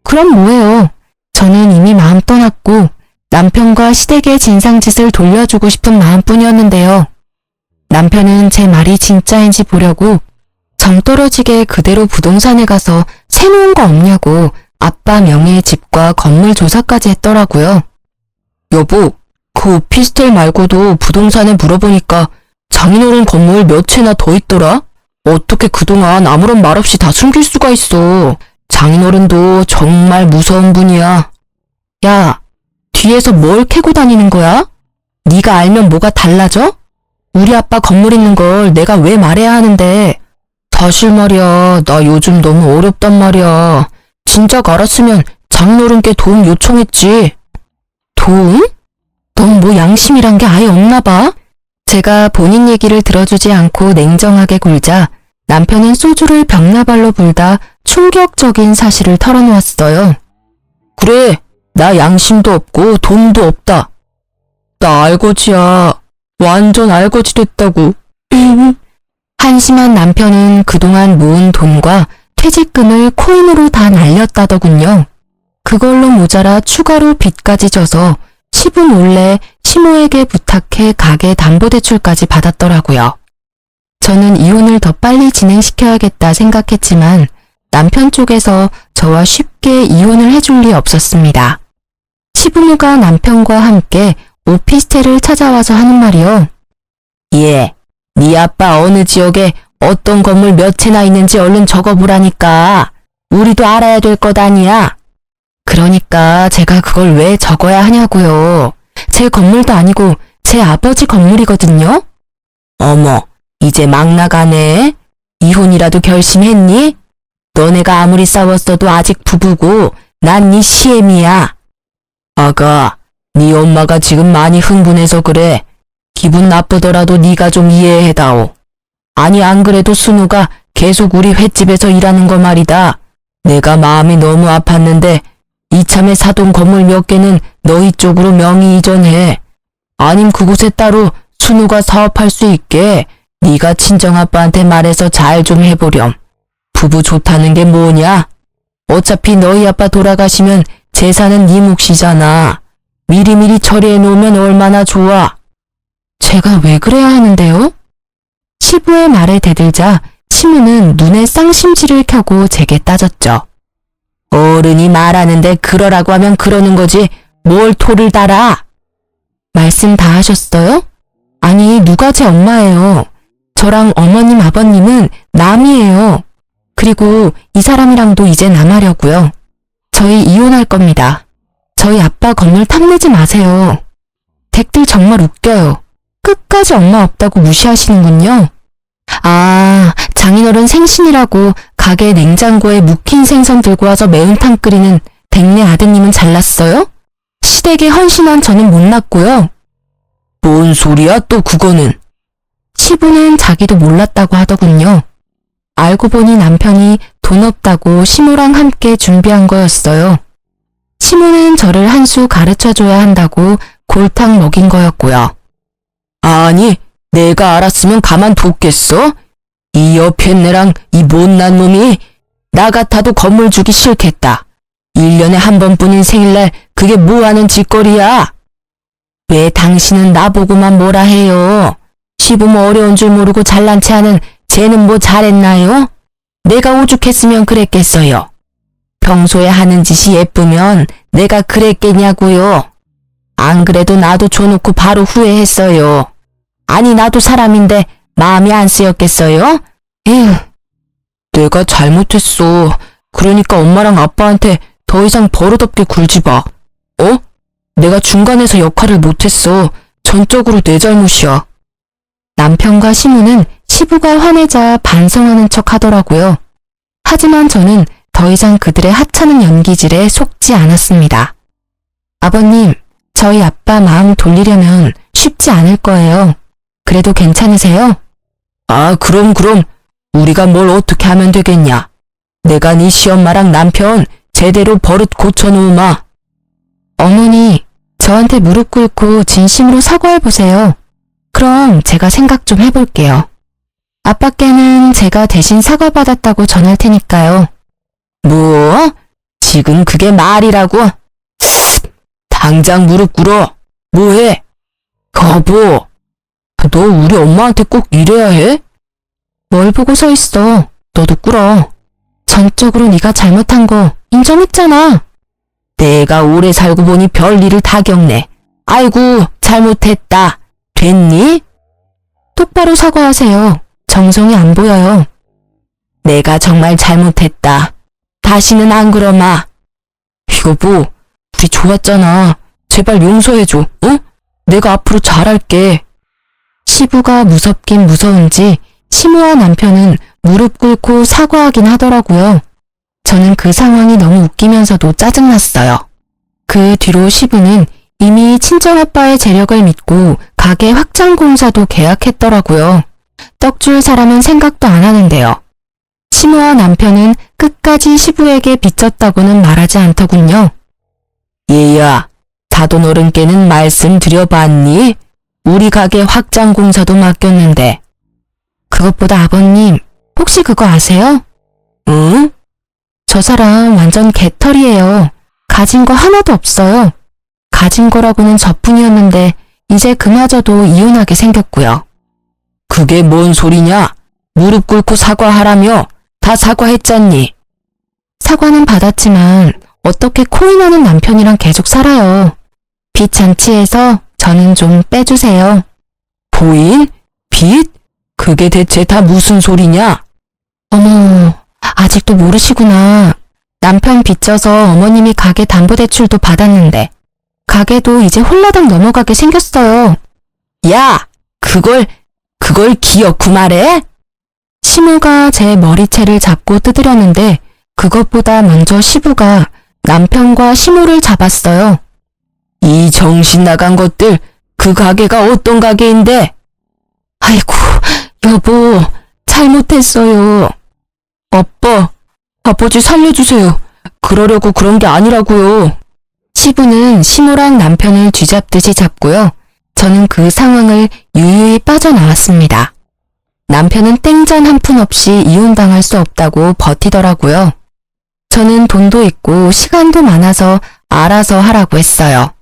그럼 뭐예요? 저는 이미 마음 떠났고 남편과 시댁의 진상짓을 돌려주고 싶은 마음뿐이었는데요. 남편은 제 말이 진짜인지 보려고 정 떨어지게 그대로 부동산에 가서 새놓은 거 없냐고 아빠 명의의 집과 건물 조사까지 했더라고요. 여보, 그 오피스텔 말고도 부동산에 물어보니까 장인어른 건물 몇 채나 더 있더라? 어떻게 그동안 아무런 말 없이 다 숨길 수가 있어. 장인어른도 정말 무서운 분이야. 야, 뒤에서 뭘 캐고 다니는 거야? 네가 알면 뭐가 달라져? 우리 아빠 건물 있는 걸 내가 왜 말해야 하는데. 사실 말이야, 나 요즘 너무 어렵단 말이야. 진작 알았으면 장인어른께 도움 요청했지. 도움? 넌 뭐 양심이란 게 아예 없나 봐? 제가 본인 얘기를 들어주지 않고 냉정하게 굴자 남편은 소주를 벽나발로 불다 충격적인 사실을 털어놓았어요. 그래, 나 양심도 없고 돈도 없다. 나 알거지야. 완전 알거지 됐다고. 한심한 남편은 그동안 모은 돈과 퇴직금을 코인으로 다 날렸다더군요. 그걸로 모자라 추가로 빚까지 져서 시부 몰래 시모에게 부탁해 가게 담보대출까지 받았더라고요. 저는 이혼을 더 빨리 진행시켜야겠다 생각했지만 남편 쪽에서 저와 쉽게 이혼을 해줄 리 없었습니다. 시부모가 남편과 함께 오피스텔을 찾아와서 하는 말이요. 예, 네 아빠 어느 지역에 어떤 건물 몇 채나 있는지 얼른 적어보라니까. 우리도 알아야 될 것 아니야. 그러니까 제가 그걸 왜 적어야 하냐고요. 제 건물도 아니고 제 아버지 건물이거든요. 어머, 이제 막 나가네. 이혼이라도 결심했니? 너네가 아무리 싸웠어도 아직 부부고 난 네 시애미야. 아가, 네 엄마가 지금 많이 흥분해서 그래. 기분 나쁘더라도 네가 좀 이해해다오. 아니 안 그래도 순우가 계속 우리 횟집에서 일하는 거 말이다. 내가 마음이 너무 아팠는데 이참에 사돈 건물 몇 개는 너희 쪽으로 명의 이전해. 아님 그곳에 따로 순우가 사업할 수 있게 네가 친정아빠한테 말해서 잘 좀 해보렴. 부부 좋다는 게 뭐냐? 어차피 너희 아빠 돌아가시면 재산은 네 몫이잖아. 미리미리 처리해 놓으면 얼마나 좋아. 제가 왜 그래야 하는데요? 시부의 말에 대들자 시무는 눈에 쌍심지를 켜고 제게 따졌죠. 어른이 말하는데 그러라고 하면 그러는 거지 뭘 토를 달아. 말씀 다 하셨어요? 아니 누가 제 엄마예요. 저랑 어머님 아버님은 남이에요. 그리고 이 사람이랑도 이제 남하려고요. 저희 이혼할 겁니다. 저희 아빠 건물 탐내지 마세요. 댁들 정말 웃겨요. 끝까지 엄마 없다고 무시하시는군요. 아, 장인어른 생신이라고 가게 냉장고에 묵힌 생선 들고 와서 매운탕 끓이는 댁내 아드님은 잘났어요? 시댁에 헌신한 저는 못났고요. 뭔 소리야 또 그거는. 시부는 자기도 몰랐다고 하더군요. 알고 보니 남편이 돈 없다고 시모랑 함께 준비한 거였어요. 시모는 저를 한 수 가르쳐줘야 한다고 골탕 먹인 거였고요. 아니, 내가 알았으면 가만뒀겠어? 이 여편네랑 이 못난 놈이 나 같아도 건물 주기 싫겠다. 1년에 한 번뿐인 생일날 그게 뭐하는 짓거리야? 왜 당신은 나보고만 뭐라 해요? 시부모 어려운 줄 모르고 잘난 체 하는 쟤는 뭐 잘했나요? 내가 오죽했으면 그랬겠어요. 평소에 하는 짓이 예쁘면 내가 그랬겠냐고요. 안 그래도 나도 줘놓고 바로 후회했어요. 아니 나도 사람인데 마음이 안 쓰였겠어요? 에휴. 내가 잘못했어. 그러니까 엄마랑 아빠한테 더 이상 버릇없게 굴지 마. 어? 내가 중간에서 역할을 못했어. 전적으로 내 잘못이야. 남편과 시부는 시부가 화내자 반성하는 척 하더라고요. 하지만 저는 더 이상 그들의 하찮은 연기질에 속지 않았습니다. 아버님, 저희 아빠 마음 돌리려면 쉽지 않을 거예요. 그래도 괜찮으세요? 아, 그럼. 우리가 뭘 어떻게 하면 되겠냐. 내가 네 시엄마랑 남편 제대로 버릇 고쳐놓으마. 어머니, 저한테 무릎 꿇고 진심으로 사과해보세요. 그럼 제가 생각 좀 해볼게요. 아빠께는 제가 대신 사과받았다고 전할 테니까요. 뭐? 지금 그게 말이라고? 당장 무릎 꿇어. 뭐해? 여보, 너 우리 엄마한테 꼭 이래야 해? 뭘 보고 서 있어. 너도 꿇어. 전적으로 네가 잘못한 거 인정했잖아. 내가 오래 살고 보니 별일을 다 겪네. 아이고, 잘못했다. 됐니? 똑바로 사과하세요. 정성이 안 보여요. 내가 정말 잘못했다. 다시는 안 그러마. 여보, 우리 좋았잖아. 제발 용서해줘, 응? 내가 앞으로 잘할게. 시부가 무섭긴 무서운지 시모와 남편은 무릎 꿇고 사과하긴 하더라고요. 저는 그 상황이 너무 웃기면서도 짜증났어요. 그 뒤로 시부는 이미 친정아빠의 재력을 믿고 가게 확장 공사도 계약했더라고요. 떡줄 사람은 생각도 안 하는데요. 시모와 남편은 끝까지 시부에게 빚졌다고는 말하지 않더군요. 얘야, 사돈 어른께는 말씀드려봤니? 우리 가게 확장 공사도 맡겼는데. 그것보다 아버님, 혹시 그거 아세요? 응? 저 사람 완전 개털이에요. 가진 거 하나도 없어요. 가진 거라고는 저뿐이었는데 이제 그마저도 이혼하게 생겼고요. 그게 뭔 소리냐? 무릎 꿇고 사과하라며. 다 사과했잖니. 사과는 받았지만 어떻게 코인하는 남편이랑 계속 살아요. 빚 잔치에서 저는 좀 빼주세요. 보인? 빚? 그게 대체 다 무슨 소리냐? 어머, 아직도 모르시구나. 남편 빚져서 어머님이 가게 담보대출도 받았는데 가게도 이제 홀라당 넘어가게 생겼어요. 야, 그걸 기어코 말해? 시모가 제 머리채를 잡고 뜯으려는데 그것보다 먼저 시부가 남편과 시모를 잡았어요. 이 정신 나간 것들, 그 가게가 어떤 가게인데? 아이고, 여보, 잘못했어요. 아빠, 아버지 살려주세요. 그러려고 그런 게 아니라고요. 시부는 시모랑 남편을 쥐잡듯이 잡고요. 저는 그 상황을 유유히 빠져나왔습니다. 남편은 땡전 한 푼 없이 이혼당할 수 없다고 버티더라고요. 저는 돈도 있고 시간도 많아서 알아서 하라고 했어요.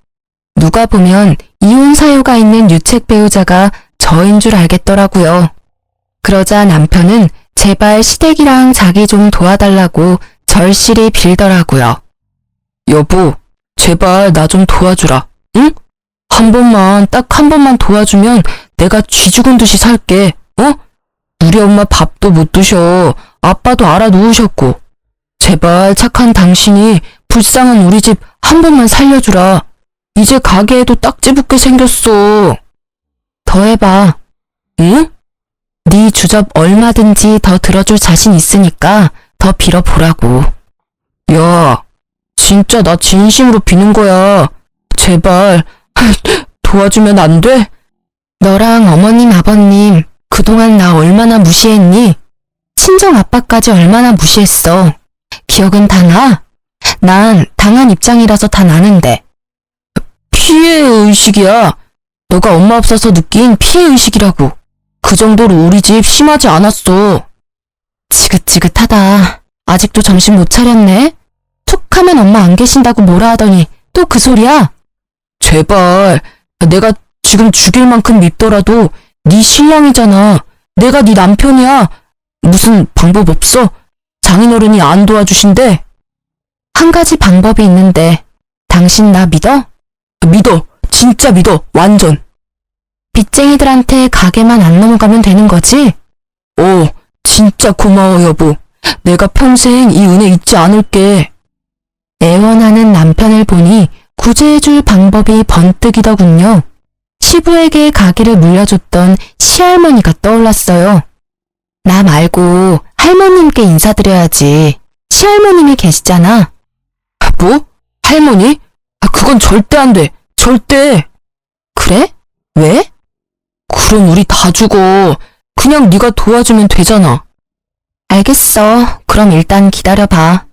누가 보면 이혼 사유가 있는 유책 배우자가 저인 줄 알겠더라고요. 그러자 남편은 제발 시댁이랑 자기 좀 도와달라고 절실히 빌더라고요. 여보, 제발 나 좀 도와주라. 응? 딱 한 번만 도와주면 내가 쥐 죽은 듯이 살게. 어? 우리 엄마 밥도 못 드셔. 아빠도 알아놓으셨고. 제발 착한 당신이 불쌍한 우리 집 한 번만 살려주라. 이제 가게에도 딱지 붙게 생겼어. 더 해봐. 응? 네 주접 얼마든지 더 들어줄 자신 있으니까 더 빌어보라고. 야, 진짜 나 진심으로 비는 거야. 제발 도와주면 안 돼? 너랑 어머님, 아버님 그동안 나 얼마나 무시했니? 친정 아빠까지 얼마나 무시했어. 기억은 다 나? 난 당한 입장이라서 다 나는데. 피해의식이야. 너가 엄마 없어서 느낀 피해의식이라고. 그 정도로 우리 집 심하지 않았어. 지긋지긋하다. 아직도 정신 못 차렸네? 툭 하면 엄마 안 계신다고 뭐라 하더니 또 그 소리야? 제발, 내가 지금 죽일 만큼 밉더라도 네 신랑이잖아. 내가 네 남편이야. 무슨 방법 없어? 장인어른이 안 도와주신대? 한 가지 방법이 있는데 당신 나 믿어? 믿어. 진짜 믿어. 완전. 빚쟁이들한테 가게만 안 넘어가면 되는 거지? 진짜 고마워, 여보. 내가 평생 이 은혜 잊지 않을게. 애원하는 남편을 보니 구제해줄 방법이 번뜩이더군요. 시부에게 가게를 물려줬던 시할머니가 떠올랐어요. 나 말고 할머님께 인사드려야지. 시할머님이 계시잖아. 뭐? 할머니? 그건 절대 안 돼. 절대. 그래? 왜? 그럼 우리 다 죽어. 그냥 네가 도와주면 되잖아. 알겠어. 그럼 일단 기다려봐.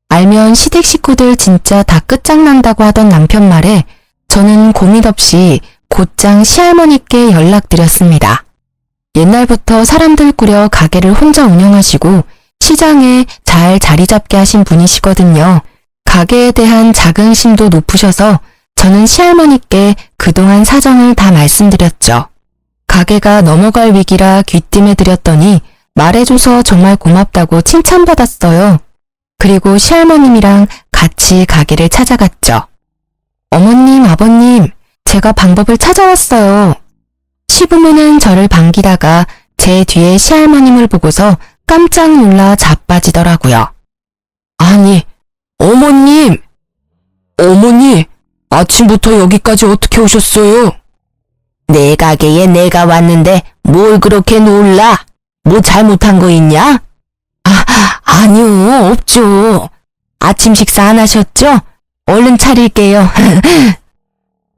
알면 시댁 식구들 진짜 다 끝장난다고 하던 남편 말에 저는 고민 없이 곧장 시할머니께 연락드렸습니다. 옛날부터 사람들 꾸려 가게를 혼자 운영하시고 시장에 잘 자리 잡게 하신 분이시거든요. 가게에 대한 자긍심도 높으셔서 저는 시할머니께 그동안 사정을 다 말씀드렸죠. 가게가 넘어갈 위기라 귀띔해드렸더니 말해줘서 정말 고맙다고 칭찬받았어요. 그리고 시할머님이랑 같이 가게를 찾아갔죠. 어머님, 아버님, 제가 방법을 찾아왔어요. 시부모는 저를 반기다가 제 뒤에 시할머님을 보고서 깜짝 놀라 자빠지더라고요. 아니, 어머님! 어머니, 아침부터 여기까지 어떻게 오셨어요? 내 가게에 내가 왔는데 뭘 그렇게 놀라? 뭐 잘못한 거 있냐? 아니요, 없죠. 아침 식사 안 하셨죠? 얼른 차릴게요.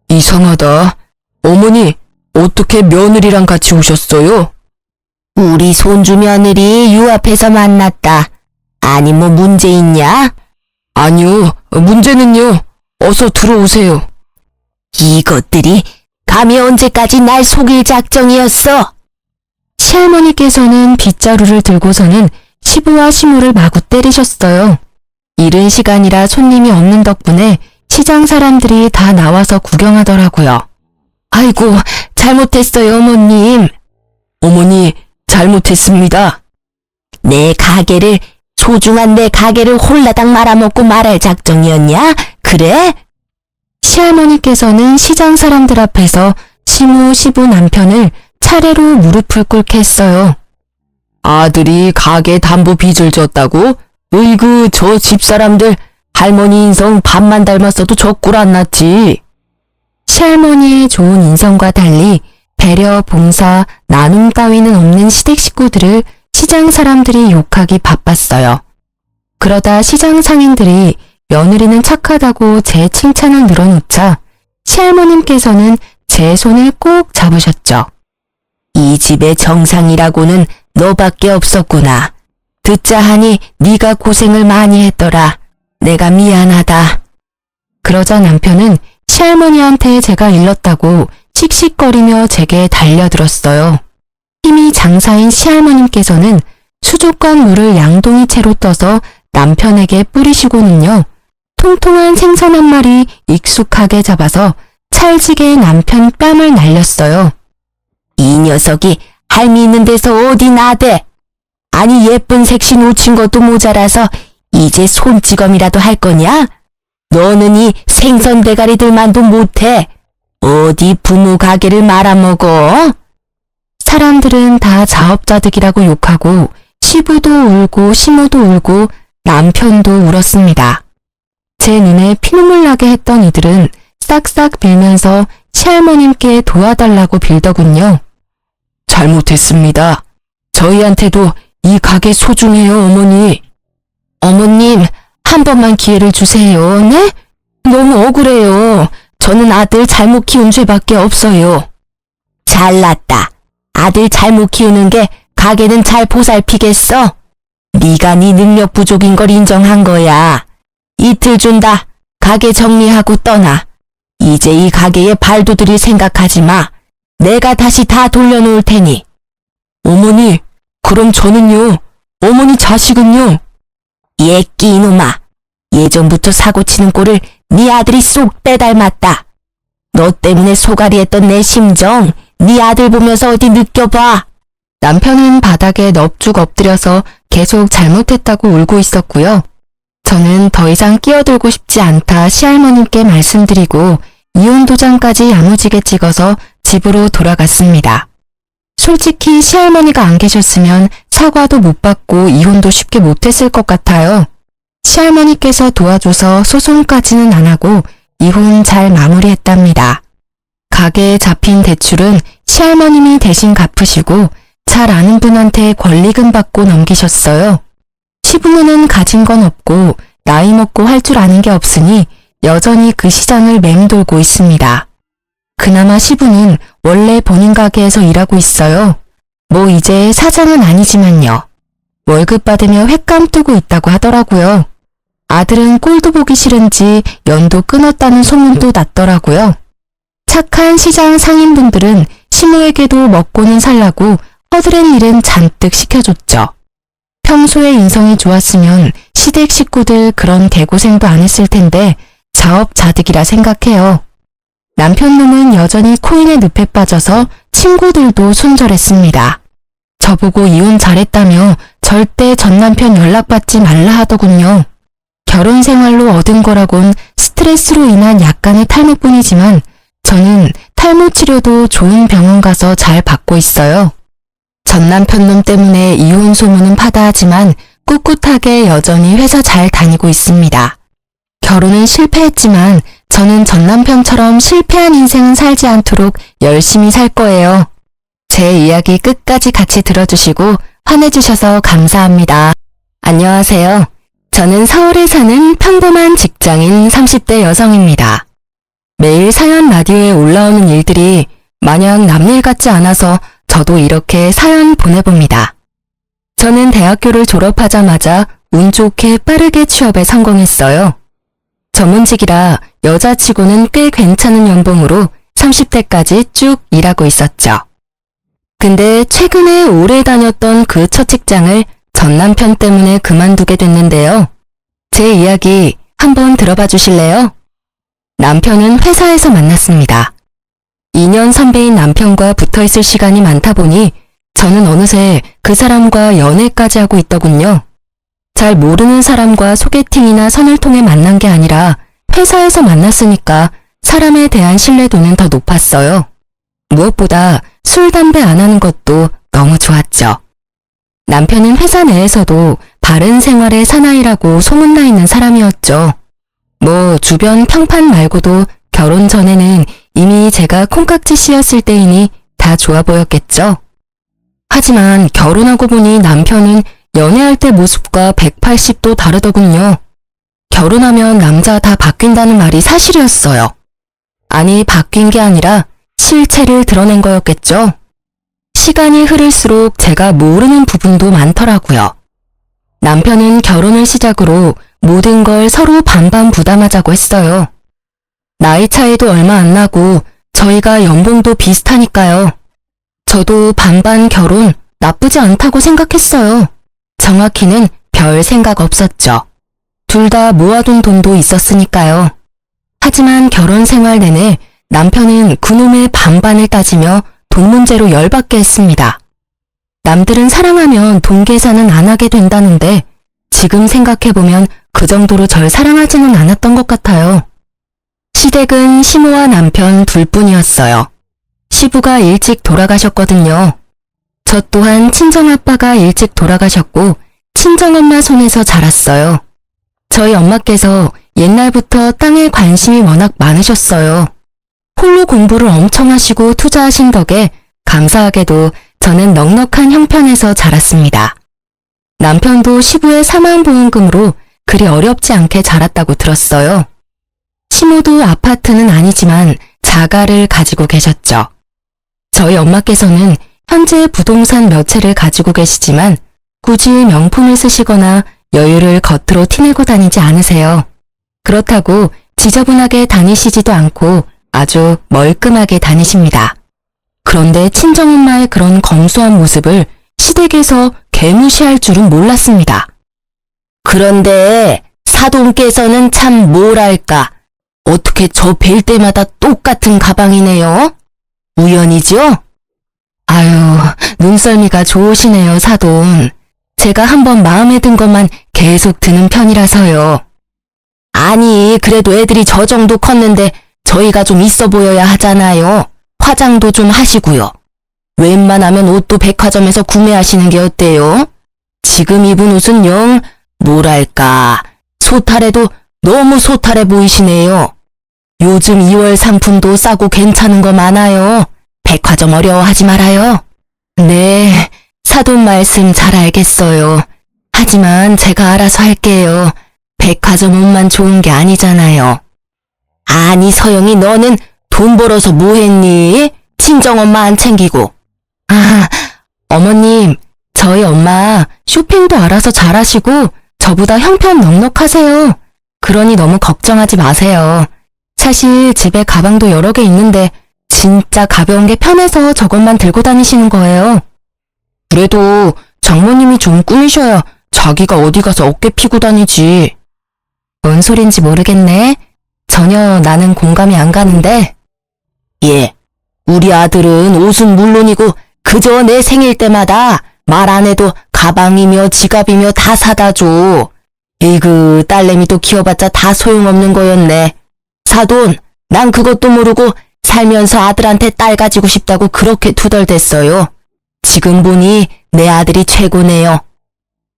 이상하다. 어머니, 어떻게 며느리랑 같이 오셨어요? 우리 손주 며느리 유앞에서 만났다. 아니 뭐 문제 있냐? 아니요, 문제는요. 어서 들어오세요. 이것들이 감히 언제까지 날 속일 작정이었어? 시할머니께서는 빗자루를 들고서는 시부와 시모를 마구 때리셨어요. 이른 시간이라 손님이 없는 덕분에 시장 사람들이 다 나와서 구경하더라고요. 아이고, 잘못했어요, 어머님. 어머니, 잘못했습니다. 소중한 내 가게를 홀라당 말아먹고 말할 작정이었냐? 그래? 시할머니께서는 시장 사람들 앞에서 시모, 시부 남편을 차례로 무릎을 꿇게 했어요. 아들이 가게 담보 빚을 졌다고? 으이구, 저 집사람들 할머니 인성 반만 닮았어도 저 꼴 안 났지. 시할머니의 좋은 인성과 달리 배려, 봉사, 나눔 따위는 없는 시댁 식구들을 시장 사람들이 욕하기 바빴어요. 그러다 시장 상인들이 며느리는 착하다고 제 칭찬을 늘어놓자 시할머님께서는 제 손을 꼭 잡으셨죠. 이 집의 정상이라고는 너밖에 없었구나. 듣자 하니 네가 고생을 많이 했더라. 내가 미안하다. 그러자 남편은 시할머니한테 제가 일렀다고 씩씩거리며 제게 달려들었어요. 힘이 장사인 시할머님께서는 수족관 물을 양동이 채로 떠서 남편에게 뿌리시고는요. 통통한 생선 한 마리 익숙하게 잡아서 찰지게 남편 뺨을 날렸어요. 이 녀석이 할미 있는 데서 어디 나대? 아니 예쁜 색시 놓친 것도 모자라서 이제 손찌검이라도 할 거냐? 너는 이 생선 대가리들만도 못해. 어디 부모 가게를 말아먹어? 사람들은 다 자업자득이라고 욕하고 시부도 울고 시모도 울고 남편도 울었습니다. 제 눈에 피눈물 나게 했던 이들은 싹싹 빌면서 시할머님께 도와달라고 빌더군요. 잘못했습니다. 저희한테도 이 가게 소중해요, 어머니. 어머님, 한 번만 기회를 주세요. 네? 너무 억울해요. 저는 아들 잘못 키운 죄밖에 없어요. 잘났다. 아들 잘못 키우는 게 가게는 잘 보살피겠어? 네가 네 능력 부족인 걸 인정한 거야. 이틀 준다. 가게 정리하고 떠나. 이제 이 가게에 발도들일 생각하지 마. 내가 다시 다 돌려놓을 테니. 어머니, 그럼 저는요? 어머니 자식은요? 예끼 이놈아. 예전부터 사고치는 꼴을 네 아들이 쏙 빼닮았다. 너 때문에 소갈이 했던 내 심정 네 아들 보면서 어디 느껴봐. 남편은 바닥에 넙죽 엎드려서 계속 잘못했다고 울고 있었고요. 저는 더 이상 끼어들고 싶지 않다 시할머님께 말씀드리고 이혼 도장까지 야무지게 찍어서 집으로 돌아갔습니다. 솔직히 시할머니가 안 계셨으면 사과도 못 받고 이혼도 쉽게 못했을 것 같아요. 시할머니께서 도와줘서 소송까지는 안 하고 이혼 잘 마무리했답니다. 가게에 잡힌 대출은 시할머님이 대신 갚으시고 잘 아는 분한테 권리금 받고 넘기셨어요. 시부모는 가진 건 없고 나이 먹고 할 줄 아는 게 없으니 여전히 그 시장을 맴돌고 있습니다. 그나마 시부는 원래 본인 가게에서 일하고 있어요. 뭐 이제 사장은 아니지만요. 월급 받으며 횟감 뜨고 있다고 하더라고요. 아들은 꼴도 보기 싫은지 연도 끊었다는 소문도 났더라고요. 착한 시장 상인분들은 시모에게도 먹고는 살라고 허드렛 일은 잔뜩 시켜줬죠. 평소에 인성이 좋았으면 시댁 식구들 그런 개고생도 안 했을 텐데 자업자득이라 생각해요. 남편 놈은 여전히 코인의 늪에 빠져서 친구들도 손절했습니다. 저보고 이혼 잘했다며 절대 전 남편 연락받지 말라 하더군요. 결혼 생활로 얻은 거라곤 스트레스로 인한 약간의 탈모뿐이지만 저는 탈모 치료도 좋은 병원 가서 잘 받고 있어요. 전 남편 놈 때문에 이혼 소문은 파다하지만 꿋꿋하게 여전히 회사 잘 다니고 있습니다. 결혼은 실패했지만 저는 전 남편처럼 실패한 인생은 살지 않도록 열심히 살 거예요. 제 이야기 끝까지 같이 들어주시고 화내주셔서 감사합니다. 안녕하세요. 저는 서울에 사는 평범한 직장인 30대 여성입니다. 매일 사연 라디오에 올라오는 일들이 마냥 남일 같지 않아서 저도 이렇게 사연 보내봅니다. 저는 대학교를 졸업하자마자 운 좋게 빠르게 취업에 성공했어요. 전문직이라 여자치고는 꽤 괜찮은 연봉으로 30대까지 쭉 일하고 있었죠. 근데 최근에 오래 다녔던 그 첫 직장을 전 남편 때문에 그만두게 됐는데요. 제 이야기 한번 들어봐 주실래요? 남편은 회사에서 만났습니다. 2년 선배인 남편과 붙어있을 시간이 많다 보니 저는 어느새 그 사람과 연애까지 하고 있더군요. 잘 모르는 사람과 소개팅이나 선을 통해 만난 게 아니라 회사에서 만났으니까 사람에 대한 신뢰도는 더 높았어요. 무엇보다 술, 담배 안 하는 것도 너무 좋았죠. 남편은 회사 내에서도 바른 생활의 사나이라고 소문나 있는 사람이었죠. 뭐 주변 평판 말고도 결혼 전에는 이미 제가 콩깍지 씌었을 때이니 다 좋아 보였겠죠. 하지만 결혼하고 보니 남편은 연애할 때 모습과 180도 다르더군요. 결혼하면 남자 다 바뀐다는 말이 사실이었어요. 아니, 바뀐 게 아니라 실체를 드러낸 거였겠죠. 시간이 흐를수록 제가 모르는 부분도 많더라고요. 남편은 결혼을 시작으로 모든 걸 서로 반반 부담하자고 했어요. 나이 차이도 얼마 안 나고 저희가 연봉도 비슷하니까요. 저도 반반 결혼 나쁘지 않다고 생각했어요. 정확히는 별 생각 없었죠. 둘 다 모아둔 돈도 있었으니까요. 하지만 결혼 생활 내내 남편은 그놈의 반반을 따지며 돈 문제로 열받게 했습니다. 남들은 사랑하면 돈 계산은 안 하게 된다는데 지금 생각해보면 그 정도로 절 사랑하지는 않았던 것 같아요. 시댁은 시모와 남편 둘뿐이었어요. 시부가 일찍 돌아가셨거든요. 저 또한 친정아빠가 일찍 돌아가셨고 친정엄마 손에서 자랐어요. 저희 엄마께서 옛날부터 땅에 관심이 워낙 많으셨어요. 홀로 공부를 엄청 하시고 투자하신 덕에 감사하게도 저는 넉넉한 형편에서 자랐습니다. 남편도 시부의 사망보험금으로 그리 어렵지 않게 자랐다고 들었어요. 시모도 아파트는 아니지만 자가를 가지고 계셨죠. 저희 엄마께서는 현재 부동산 몇 채를 가지고 계시지만 굳이 명품을 쓰시거나 여유를 겉으로 티내고 다니지 않으세요. 그렇다고 지저분하게 다니시지도 않고 아주 멀끔하게 다니십니다. 그런데 친정엄마의 그런 검소한 모습을 시댁에서 개무시할 줄은 몰랐습니다. 그런데 사돈께서는 참 뭐랄까, 어떻게 저 뵐 때마다 똑같은 가방이네요? 우연이죠? 아유, 눈썰미가 좋으시네요, 사돈. 제가 한번 마음에 든 것만 계속 드는 편이라서요. 아니, 그래도 애들이 저 정도 컸는데 저희가 좀 있어 보여야 하잖아요. 화장도 좀 하시고요. 웬만하면 옷도 백화점에서 구매하시는 게 어때요? 지금 입은 옷은 영, 뭐랄까, 소탈해도 너무 소탈해 보이시네요. 요즘 2월 상품도 싸고 괜찮은 거 많아요. 백화점 어려워하지 말아요. 네, 사돈 말씀 잘 알겠어요. 하지만 제가 알아서 할게요. 백화점 옷만 좋은 게 아니잖아요. 아니, 서영이 너는 돈 벌어서 뭐 했니? 친정엄마 안 챙기고. 아, 어머님, 저희 엄마 쇼핑도 알아서 잘하시고 저보다 형편 넉넉하세요. 그러니 너무 걱정하지 마세요. 사실 집에 가방도 여러 개 있는데 진짜 가벼운 게 편해서 저것만 들고 다니시는 거예요. 그래도 장모님이 좀 꾸미셔야 자기가 어디 가서 어깨 피고 다니지. 뭔 소린지 모르겠네. 전혀 나는 공감이 안 가는데. 예, 우리 아들은 옷은 물론이고 그저 내 생일 때마다 말 안 해도 가방이며 지갑이며 다 사다 줘. 에이그, 딸내미도 키워봤자 다 소용없는 거였네. 사돈, 난 그것도 모르고 살면서 아들한테 딸 가지고 싶다고 그렇게 투덜댔어요. 지금 보니 내 아들이 최고네요.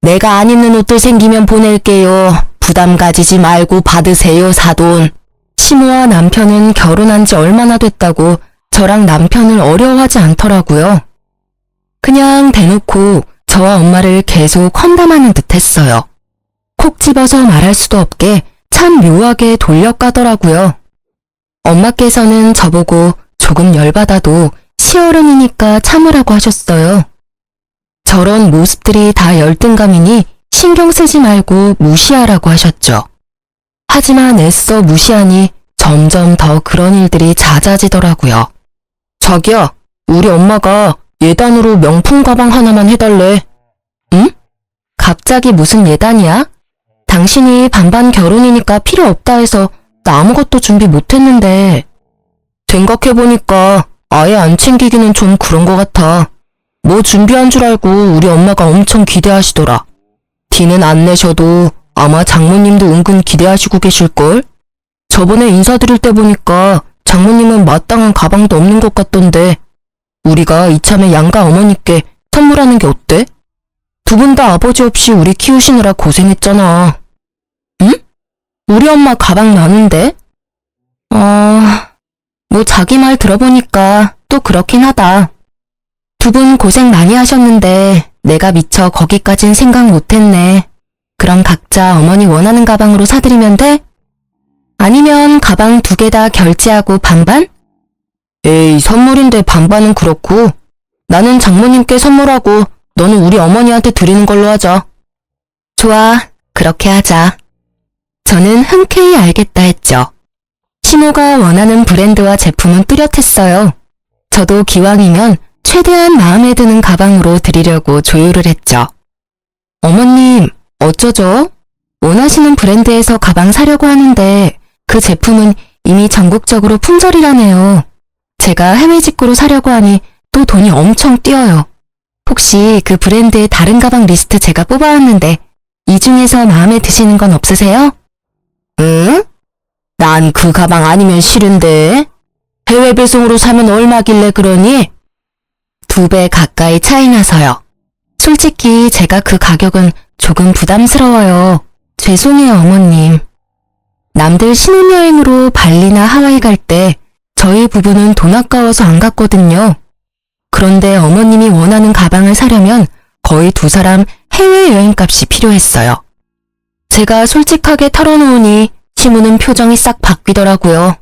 내가 안 입는 옷들 생기면 보낼게요. 부담 가지지 말고 받으세요, 사돈. 시모와 남편은 결혼한 지 얼마나 됐다고 저랑 남편을 어려워하지 않더라고요. 그냥 대놓고 저와 엄마를 계속 험담하는 듯 했어요. 콕 집어서 말할 수도 없게 참 묘하게 돌려까더라고요. 엄마께서는 저보고 조금 열받아도 시어른이니까 참으라고 하셨어요. 저런 모습들이 다 열등감이니 신경 쓰지 말고 무시하라고 하셨죠. 하지만 애써 무시하니 점점 더 그런 일들이 잦아지더라고요. 자기야, 우리 엄마가 예단으로 명품 가방 하나만 해달래. 응? 갑자기 무슨 예단이야? 당신이 반반 결혼이니까 필요 없다 해서 나 아무것도 준비 못했는데. 생각해보니까 아예 안 챙기기는 좀 그런 것 같아. 뭐 준비한 줄 알고 우리 엄마가 엄청 기대하시더라. 티는 안 내셔도 아마 장모님도 은근 기대하시고 계실걸? 저번에 인사드릴 때 보니까 장모님은 마땅한 가방도 없는 것 같던데 우리가 이참에 양가 어머니께 선물하는 게 어때? 두 분 다 아버지 없이 우리 키우시느라 고생했잖아. 응? 우리 엄마 가방 많은데? 뭐 자기 말 들어보니까 또 그렇긴 하다. 두 분 고생 많이 하셨는데 내가 미처 거기까진 생각 못했네. 그럼 각자 어머니 원하는 가방으로 사드리면 돼? 아니면 가방 2개 다 결제하고 반반? 에이, 선물인데 반반은 그렇고 나는 장모님께 선물하고 너는 우리 어머니한테 드리는 걸로 하자. 좋아, 그렇게 하자. 저는 흔쾌히 알겠다 했죠. 시모가 원하는 브랜드와 제품은 뚜렷했어요. 저도 기왕이면 최대한 마음에 드는 가방으로 드리려고 조율을 했죠. 어머님, 어쩌죠? 원하시는 브랜드에서 가방 사려고 하는데 그 제품은 이미 전국적으로 품절이라네요. 제가 해외 직구로 사려고 하니 또 돈이 엄청 뛰어요. 혹시 그 브랜드의 다른 가방 리스트 제가 뽑아왔는데 이 중에서 마음에 드시는 건 없으세요? 응? 난 그 가방 아니면 싫은데. 해외 배송으로 사면 얼마길래 그러니? 2배 가까이 차이 나서요. 솔직히 제가 그 가격은 조금 부담스러워요. 죄송해요, 어머님. 남들 신혼여행으로 발리나 하와이 갈 때 저희 부부는 돈 아까워서 안 갔거든요. 그런데 어머님이 원하는 가방을 사려면 거의 두 사람 해외여행값이 필요했어요. 제가 솔직하게 털어놓으니 시무는 표정이 싹 바뀌더라고요.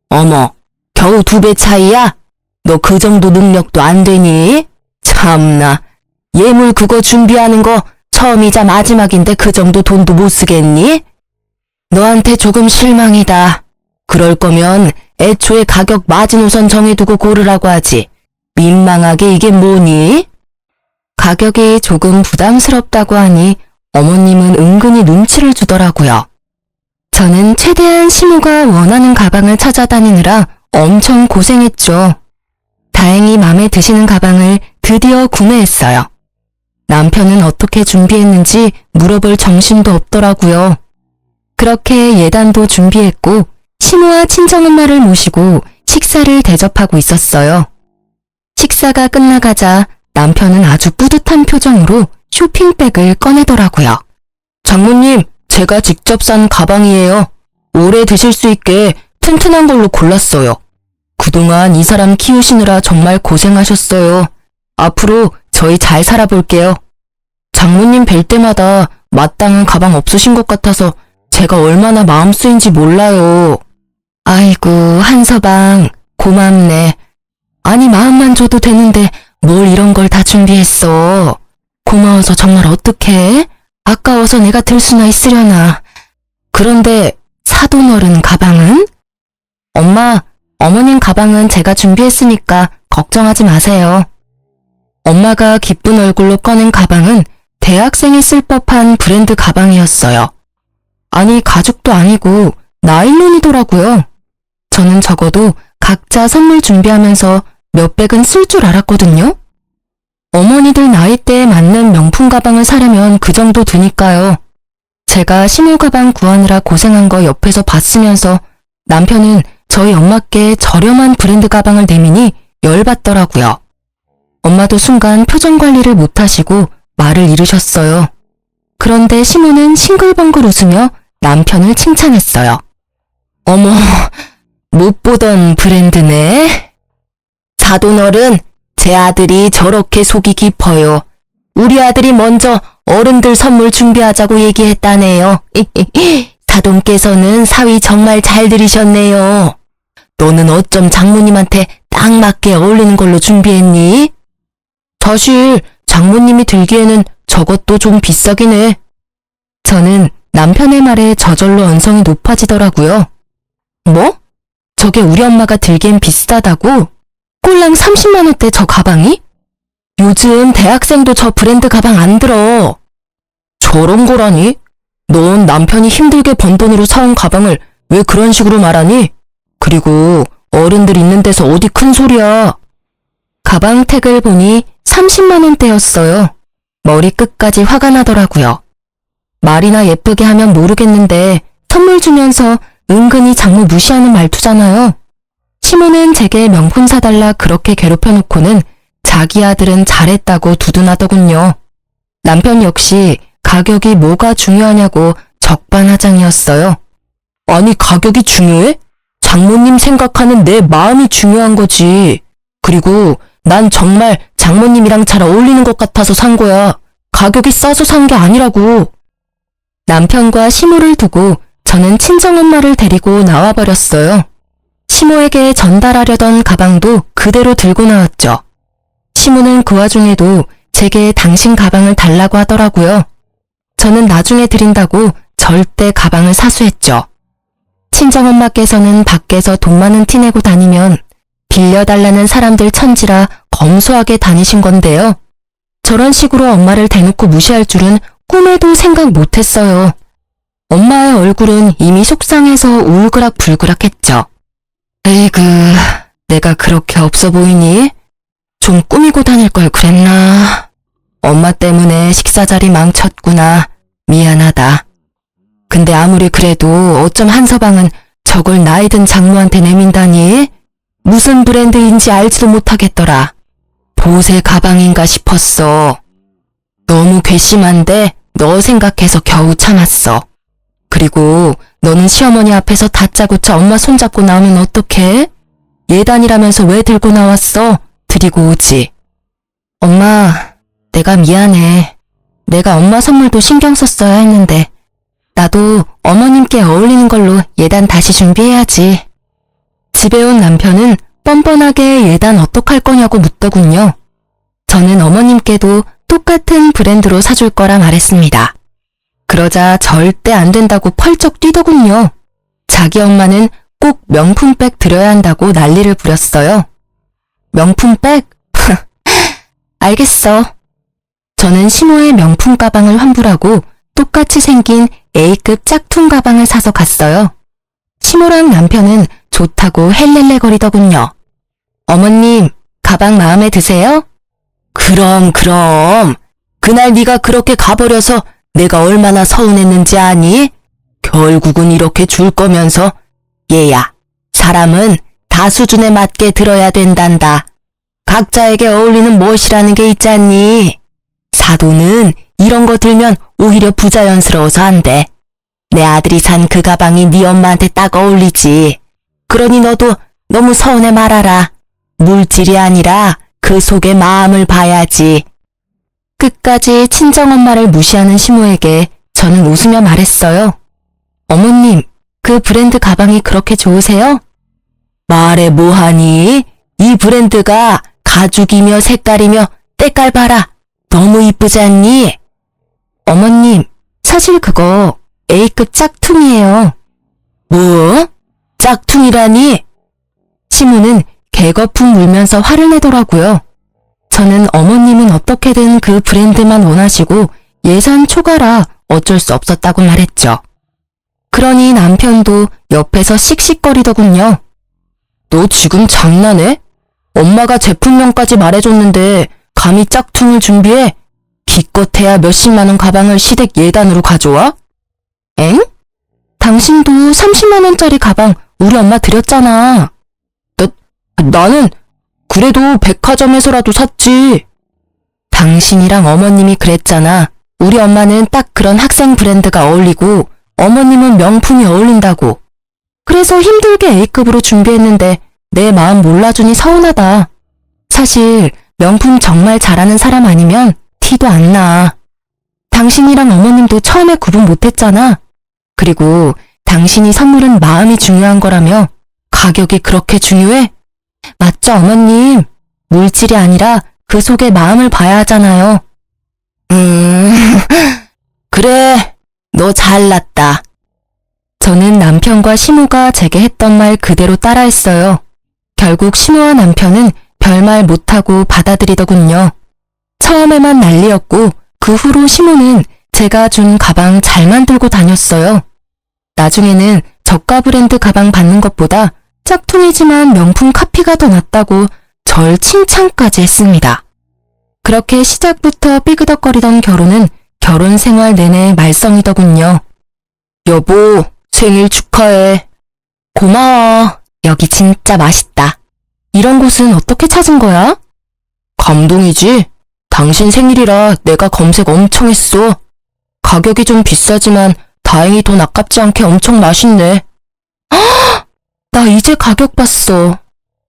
어머, 겨우 2배 차이야? 너 그 정도 능력도 안 되니? 참나, 예물 그거 준비하는 거 처음이자 마지막인데 그 정도 돈도 못 쓰겠니? 너한테 조금 실망이다. 그럴 거면 애초에 가격 마지노선 정해두고 고르라고 하지. 민망하게 이게 뭐니? 가격이 조금 부담스럽다고 하니 어머님은 은근히 눈치를 주더라고요. 저는 최대한 시무가 원하는 가방을 찾아다니느라 엄청 고생했죠. 다행히 마음에 드시는 가방을 드디어 구매했어요. 남편은 어떻게 준비했는지 물어볼 정신도 없더라고요. 그렇게 예단도 준비했고 시무와 친정엄마를 모시고 식사를 대접하고 있었어요. 식사가 끝나가자 남편은 아주 뿌듯한 표정으로 쇼핑백을 꺼내더라고요. 장모님, 제가 직접 산 가방이에요. 오래 드실 수 있게 튼튼한 걸로 골랐어요. 그동안 이 사람 키우시느라 정말 고생하셨어요. 앞으로 저희 잘 살아볼게요. 장모님 뵐 때마다 마땅한 가방 없으신 것 같아서 제가 얼마나 마음 쓰인지 몰라요. 아이고, 한서방, 고맙네. 아니, 마음만 줘도 되는데 뭘 이런 걸 다 준비했어. 고마워서 정말 어떡해? 아까워서 내가 들 수나 있으려나. 그런데 사돈 어른 가방은? 엄마, 어머님 가방은 제가 준비했으니까 걱정하지 마세요. 엄마가 기쁜 얼굴로 꺼낸 가방은 대학생이 쓸 법한 브랜드 가방이었어요. 아니, 가죽도 아니고 나일론이더라고요. 저는 적어도 각자 선물 준비하면서 몇백은 쓸 줄 알았거든요. 어머니들 나이대에 맞는 명품 가방을 사려면 그 정도 드니까요. 제가 시무 가방 구하느라 고생한 거 옆에서 봤으면서 남편은 저희 엄마께 저렴한 브랜드 가방을 내미니 열받더라고요. 엄마도 순간 표정 관리를 못하시고 말을 잃으셨어요. 그런데 시무는 싱글벙글 웃으며 남편을 칭찬했어요. 어머, 못 보던 브랜드네. 사돈어른, 제 아들이 저렇게 속이 깊어요. 우리 아들이 먼저 어른들 선물 준비하자고 얘기했다네요. 사돈께서는 사위 정말 잘 들이셨네요. 너는 어쩜 장모님한테 딱 맞게 어울리는 걸로 준비했니? 사실 장모님이 들기에는 저것도 좀 비싸긴 해. 저는 남편의 말에 저절로 언성이 높아지더라고요. 뭐? 저게 우리 엄마가 들기엔 비싸다고? 꼴랑 30만 원대 저 가방이? 요즘 대학생도 저 브랜드 가방 안 들어. 저런 거라니? 넌 남편이 힘들게 번 돈으로 사온 가방을 왜 그런 식으로 말하니? 그리고 어른들 있는 데서 어디 큰 소리야. 가방 택을 보니 30만 원대였어요. 머리 끝까지 화가 나더라고요. 말이나 예쁘게 하면 모르겠는데 선물 주면서 은근히 장모 무시하는 말투잖아요. 시모는 제게 명품 사달라 그렇게 괴롭혀놓고는 자기 아들은 잘했다고 두둔하더군요. 남편 역시 가격이 뭐가 중요하냐고 적반하장이었어요. 아니, 가격이 중요해? 장모님 생각하는 내 마음이 중요한 거지. 그리고 난 정말 장모님이랑 잘 어울리는 것 같아서 산 거야. 가격이 싸서 산 게 아니라고. 남편과 시모를 두고 저는 친정엄마를 데리고 나와버렸어요. 시모에게 전달하려던 가방도 그대로 들고 나왔죠. 시모는 그 와중에도 제게 당신 가방을 달라고 하더라고요. 저는 나중에 드린다고 절대 가방을 사수했죠. 친정엄마께서는 밖에서 돈 많은 티 내고 다니면 빌려달라는 사람들 천지라 검소하게 다니신 건데요. 저런 식으로 엄마를 대놓고 무시할 줄은 꿈에도 생각 못했어요. 엄마의 얼굴은 이미 속상해서 울그락불그락했죠. 에이그, 내가 그렇게 없어 보이니? 좀 꾸미고 다닐 걸 그랬나? 엄마 때문에 식사 자리 망쳤구나. 미안하다. 근데 아무리 그래도 어쩜 한서방은 저걸 나이 든 장모한테 내민다니? 무슨 브랜드인지 알지도 못하겠더라. 보세 가방인가 싶었어. 너무 괘씸한데 너 생각해서 겨우 참았어. 그리고 너는 시어머니 앞에서 다짜고짜 엄마 손잡고 나오면 어떡해? 예단이라면서 왜 들고 나왔어? 드리고 오지. 엄마, 내가 미안해. 내가 엄마 선물도 신경 썼어야 했는데 나도 어머님께 어울리는 걸로 예단 다시 준비해야지. 집에 온 남편은 뻔뻔하게 예단 어떡할 거냐고 묻더군요. 저는 어머님께도 똑같은 브랜드로 사줄 거라 말했습니다. 그러자 절대 안 된다고 펄쩍 뛰더군요. 자기 엄마는 꼭 명품백 드려야 한다고 난리를 부렸어요. 명품백? 알겠어. 저는 시모의 명품 가방을 환불하고 똑같이 생긴 A급 짝퉁 가방을 사서 갔어요. 시모랑 남편은 좋다고 헬렐레거리더군요. 어머님, 가방 마음에 드세요? 그럼. 그날 네가 그렇게 가버려서 내가 얼마나 서운했는지 아니? 결국은 이렇게 줄 거면서. 얘야, 사람은 다 수준에 맞게 들어야 된단다. 각자에게 어울리는 멋이라는 게 있잖니. 사도는 이런 거 들면 오히려 부자연스러워서 안 돼. 내 아들이 산 그 가방이 네 엄마한테 딱 어울리지. 그러니 너도 너무 서운해 말아라. 물질이 아니라 그 속의 마음을 봐야지. 끝까지 친정엄마를 무시하는 시모에게 저는 웃으며 말했어요. 어머님, 그 브랜드 가방이 그렇게 좋으세요? 말해 뭐하니? 이 브랜드가 가죽이며 색깔이며 때깔 봐라. 너무 이쁘지 않니? 어머님, 사실 그거 A급 짝퉁이에요. 뭐? 짝퉁이라니? 시모는 개거품 물면서 화를 내더라고요. 저는 어머님은 어떻게든 그 브랜드만 원하시고 예산 초과라 어쩔 수 없었다고 말했죠. 그러니 남편도 옆에서 씩씩거리더군요. 너 지금 장난해? 엄마가 제품명까지 말해줬는데 감히 짝퉁을 준비해? 기껏해야 몇십만 원 가방을 시댁 예단으로 가져와? 엥? 당신도 30만 원짜리 가방 우리 엄마 드렸잖아. 나는 그래도 백화점에서라도 샀지. 당신이랑 어머님이 그랬잖아. 우리 엄마는 딱 그런 학생 브랜드가 어울리고 어머님은 명품이 어울린다고. 그래서 힘들게 A급으로 준비했는데 내 마음 몰라주니 서운하다. 사실 명품 정말 잘하는 사람 아니면 티도 안 나. 당신이랑 어머님도 처음에 구분 못했잖아. 그리고 당신이 선물은 마음이 중요한 거라며 가격이 그렇게 중요해? 맞죠, 어머님? 물질이 아니라 그 속의 마음을 봐야 하잖아요. 그래, 너 잘났다. 저는 남편과 시모가 제게 했던 말 그대로 따라했어요. 결국 시모와 남편은 별말 못하고 받아들이더군요. 처음에만 난리였고 그 후로 시모는 제가 준 가방 잘 만들고 다녔어요. 나중에는 저가 브랜드 가방 받는 것보다 짝퉁이지만 명품 카피가 더 낫다고 절 칭찬까지 했습니다. 그렇게 시작부터 삐그덕거리던 결혼은 결혼 생활 내내 말썽이더군요. 여보, 생일 축하해. 고마워. 여기 진짜 맛있다. 이런 곳은 어떻게 찾은 거야? 감동이지? 당신 생일이라 내가 검색 엄청 했어. 가격이 좀 비싸지만 다행히 돈 아깝지 않게 엄청 맛있네. 나 이제 가격 봤어.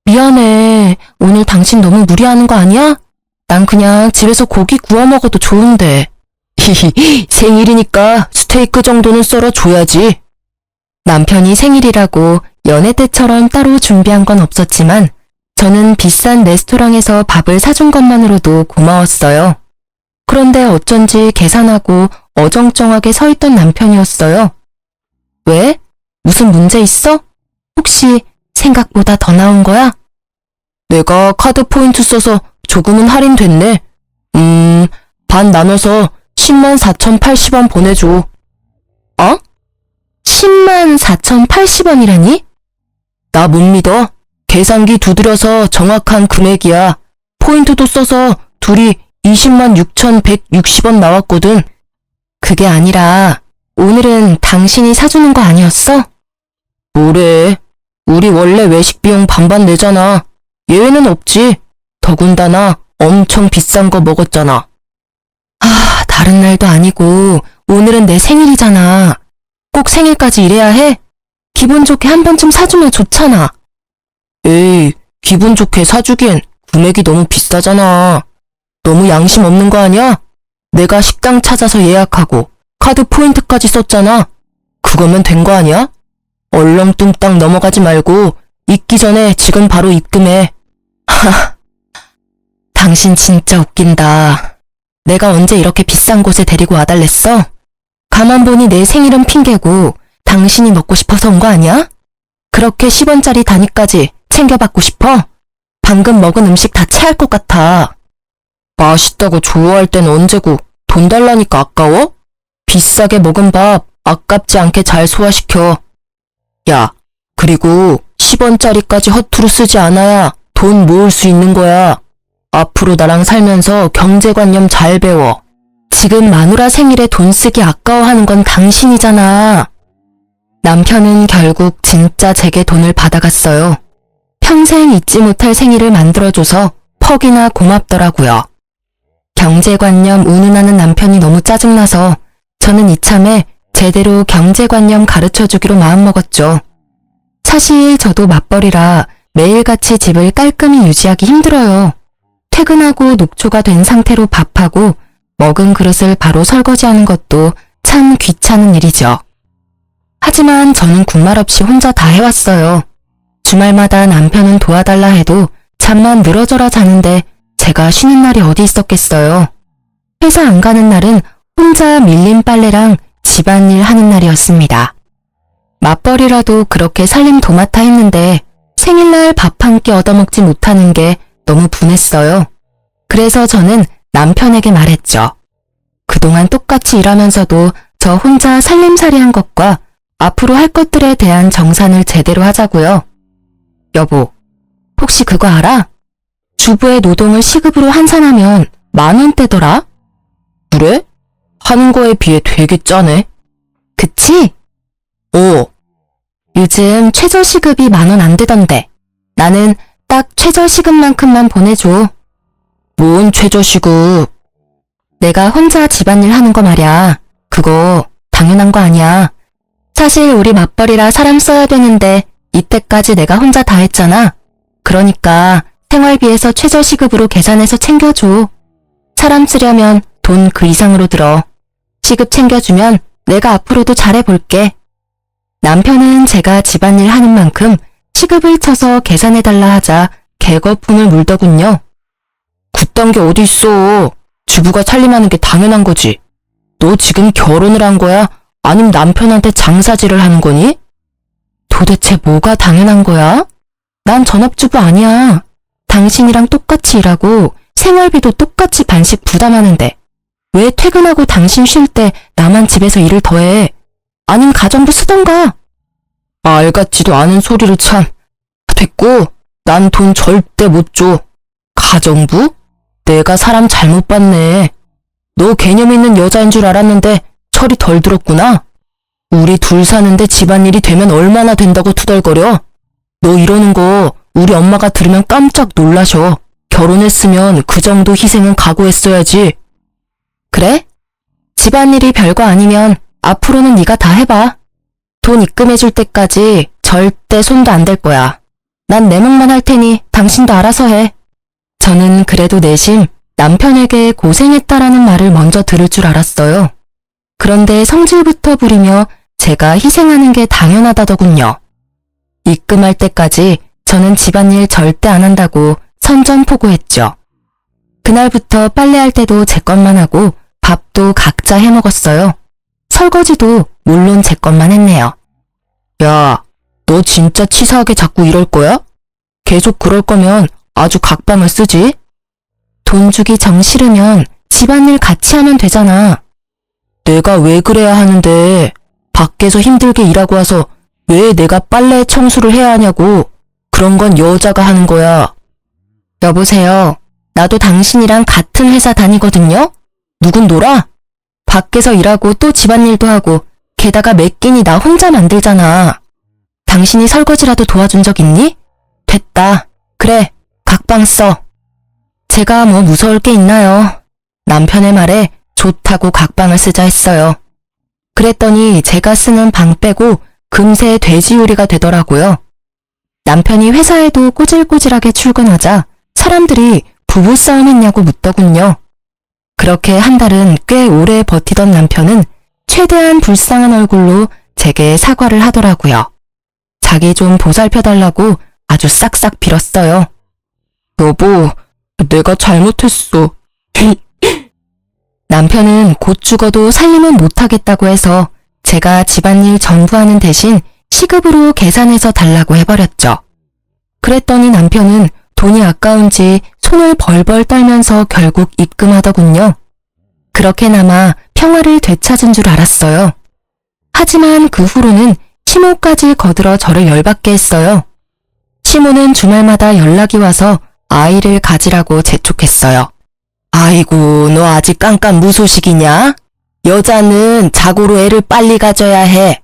미안해. 오늘 당신 너무 무리하는 거 아니야? 난 그냥 집에서 고기 구워 먹어도 좋은데. 히히, 생일이니까 스테이크 정도는 썰어줘야지. 남편이 생일이라고 연애 때처럼 따로 준비한 건 없었지만 저는 비싼 레스토랑에서 밥을 사준 것만으로도 고마웠어요. 그런데 어쩐지 계산하고 어정쩡하게 서 있던 남편이었어요. 왜? 무슨 문제 있어? 혹시 생각보다 더 나온 거야? 내가 카드 포인트 써서 조금은 할인됐네. 반 나눠서 104,080원 보내줘. 어? 104,080원이라니? 나 못 믿어. 계산기 두드려서 정확한 금액이야. 포인트도 써서 둘이 206,160원 나왔거든. 그게 아니라 오늘은 당신이 사주는 거 아니었어? 뭐래? 우리 원래 외식 비용 반반 내잖아. 예외는 없지. 더군다나 엄청 비싼 거 먹었잖아. 다른 날도 아니고 오늘은 내 생일이잖아. 꼭 생일까지 이래야 해? 기분 좋게 한 번쯤 사주면 좋잖아. 에이, 기분 좋게 사주기엔 금액이 너무 비싸잖아. 너무 양심 없는 거 아니야? 내가 식당 찾아서 예약하고 카드 포인트까지 썼잖아. 그거면 된 거 아니야? 얼렁뚱땅 넘어가지 말고 잊기 전에 지금 바로 입금해. 하하. 당신 진짜 웃긴다. 내가 언제 이렇게 비싼 곳에 데리고 와달랬어? 가만 보니 내 생일은 핑계고 당신이 먹고 싶어서 온 거 아니야? 그렇게 10원짜리 단위까지 챙겨받고 싶어? 방금 먹은 음식 다 체할 것 같아. 맛있다고 좋아할 땐 언제고 돈 달라니까 아까워? 비싸게 먹은 밥 아깝지 않게 잘 소화시켜. 야, 그리고 10원짜리까지 허투루 쓰지 않아야 돈 모을 수 있는 거야. 앞으로 나랑 살면서 경제관념 잘 배워. 지금 마누라 생일에 돈 쓰기 아까워하는 건 당신이잖아. 남편은 결국 진짜 제게 돈을 받아갔어요. 평생 잊지 못할 생일을 만들어줘서 퍽이나 고맙더라고요. 경제관념 운운하는 남편이 너무 짜증나서 저는 이참에 제대로 경제관념 가르쳐주기로 마음먹었죠. 사실 저도 맞벌이라 매일같이 집을 깔끔히 유지하기 힘들어요. 퇴근하고 녹초가 된 상태로 밥하고 먹은 그릇을 바로 설거지하는 것도 참 귀찮은 일이죠. 하지만 저는 군말 없이 혼자 다 해왔어요. 주말마다 남편은 도와달라 해도 잠만 늘어져라 자는데 제가 쉬는 날이 어디 있었겠어요. 회사 안 가는 날은 혼자 밀린 빨래랑 집안일 하는 날이었습니다. 맞벌이라도 그렇게 살림 도맡아 했는데 생일날 밥 한 끼 얻어먹지 못하는 게 너무 분했어요. 그래서 저는 남편에게 말했죠. 그동안 똑같이 일하면서도 저 혼자 살림살이한 것과 앞으로 할 것들에 대한 정산을 제대로 하자고요. 여보, 혹시 그거 알아? 주부의 노동을 시급으로 환산하면 10,000원대더라? 그래? 하는 거에 비해 되게 짜네. 그치? 요즘 최저시급이 10,000원 안 되던데. 나는 딱 최저시급만큼만 보내줘. 뭔 최저시급? 내가 혼자 집안일 하는 거 말야. 그거 당연한 거 아니야. 사실 우리 맞벌이라 사람 써야 되는데 이때까지 내가 혼자 다 했잖아. 그러니까 생활비에서 최저시급으로 계산해서 챙겨줘. 사람 쓰려면 돈 그 이상으로 들어. 시급 챙겨주면 내가 앞으로도 잘해볼게. 남편은 제가 집안일 하는 만큼 시급을 쳐서 계산해달라 하자 개거품을 물더군요. 그딴 게 어디 있어. 주부가 살림하는 게 당연한 거지. 너 지금 결혼을 한 거야? 아님 남편한테 장사질을 하는 거니? 도대체 뭐가 당연한 거야? 난 전업주부 아니야. 당신이랑 똑같이 일하고 생활비도 똑같이 반씩 부담하는데 왜 퇴근하고 당신 쉴 때 나만 집에서 일을 더해? 아님 가정부 쓰던가. 말 같지도 않은 소리를 참. 됐고, 난 돈 절대 못 줘. 가정부? 내가 사람 잘못 봤네. 너 개념 있는 여자인 줄 알았는데 철이 덜 들었구나. 우리 둘 사는데 집안일이 되면 얼마나 된다고 투덜거려. 너 이러는 거 우리 엄마가 들으면 깜짝 놀라셔. 결혼했으면 그 정도 희생은 각오했어야지. 그래? 집안일이 별거 아니면 앞으로는 네가 다 해봐. 돈 입금해줄 때까지 절대 손도 안 댈 거야. 난 내 몫만 할 테니 당신도 알아서 해. 저는 그래도 내심 남편에게 고생했다라는 말을 먼저 들을 줄 알았어요. 그런데 성질부터 부리며 제가 희생하는 게 당연하다더군요. 입금할 때까지 저는 집안일 절대 안 한다고 선전포고했죠. 그날부터 빨래할 때도 제 것만 하고 밥도 각자 해 먹었어요. 설거지도 물론 제 것만 했네요. 야, 너 진짜 치사하게 자꾸 이럴 거야? 계속 그럴 거면 아주 각방을 쓰지? 돈 주기 정 싫으면 집안일 같이 하면 되잖아. 내가 왜 그래야 하는데 밖에서 힘들게 일하고 와서 왜 내가 빨래 청소를 해야 하냐고. 그런 건 여자가 하는 거야. 여보세요. 나도 당신이랑 같은 회사 다니거든요? 누군 놀아? 밖에서 일하고 또 집안일도 하고 게다가 매 끼니 나 혼자 만들잖아. 당신이 설거지라도 도와준 적 있니? 됐다. 그래, 각방 써. 제가 뭐 무서울 게 있나요? 남편의 말에 좋다고 각방을 쓰자 했어요. 그랬더니 제가 쓰는 방 빼고 금세 돼지요리가 되더라고요. 남편이 회사에도 꼬질꼬질하게 출근하자 사람들이 부부싸움 했냐고 묻더군요. 그렇게 한 달은 꽤 오래 버티던 남편은 최대한 불쌍한 얼굴로 제게 사과를 하더라고요. 자기 좀 보살펴달라고 아주 싹싹 빌었어요. 여보, 내가 잘못했어. 남편은 곧 죽어도 살림은 못하겠다고 해서 제가 집안일 전부 하는 대신 시급으로 계산해서 달라고 해버렸죠. 그랬더니 남편은 돈이 아까운지 손을 벌벌 떨면서 결국 입금하더군요. 그렇게나마 평화를 되찾은 줄 알았어요. 하지만 그 후로는 시모까지 거들어 저를 열받게 했어요. 시모는 주말마다 연락이 와서 아이를 가지라고 재촉했어요. 아이고, 너 아직 깜깜무소식이냐? 여자는 자고로 애를 빨리 가져야 해.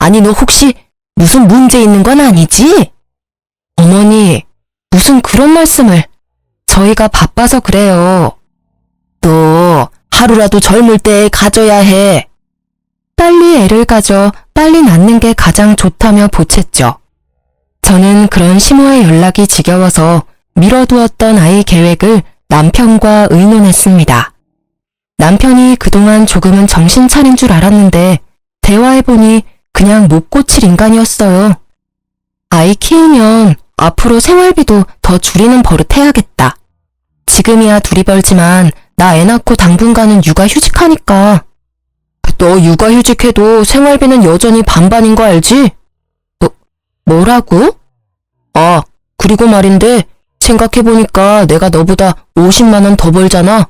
아니, 너 혹시 무슨 문제 있는 건 아니지? 어머니, 무슨 그런 말씀을. 저희가 바빠서 그래요. 너 하루라도 젊을 때 가져야 해. 빨리 애를 가져 빨리 낳는 게 가장 좋다며 보챘죠. 저는 그런 시모의 연락이 지겨워서 미뤄두었던 아이 계획을 남편과 의논했습니다. 남편이 그동안 조금은 정신 차린 줄 알았는데 대화해보니 그냥 못 고칠 인간이었어요. 아이 키우면 앞으로 생활비도 더 줄이는 버릇 해야겠다. 지금이야 둘이 벌지만 나 애 낳고 당분간은 육아휴직하니까. 너 육아휴직해도 생활비는 여전히 반반인 거 알지? 뭐라고? 아, 그리고 말인데 생각해보니까 내가 너보다 50만 원 더 벌잖아.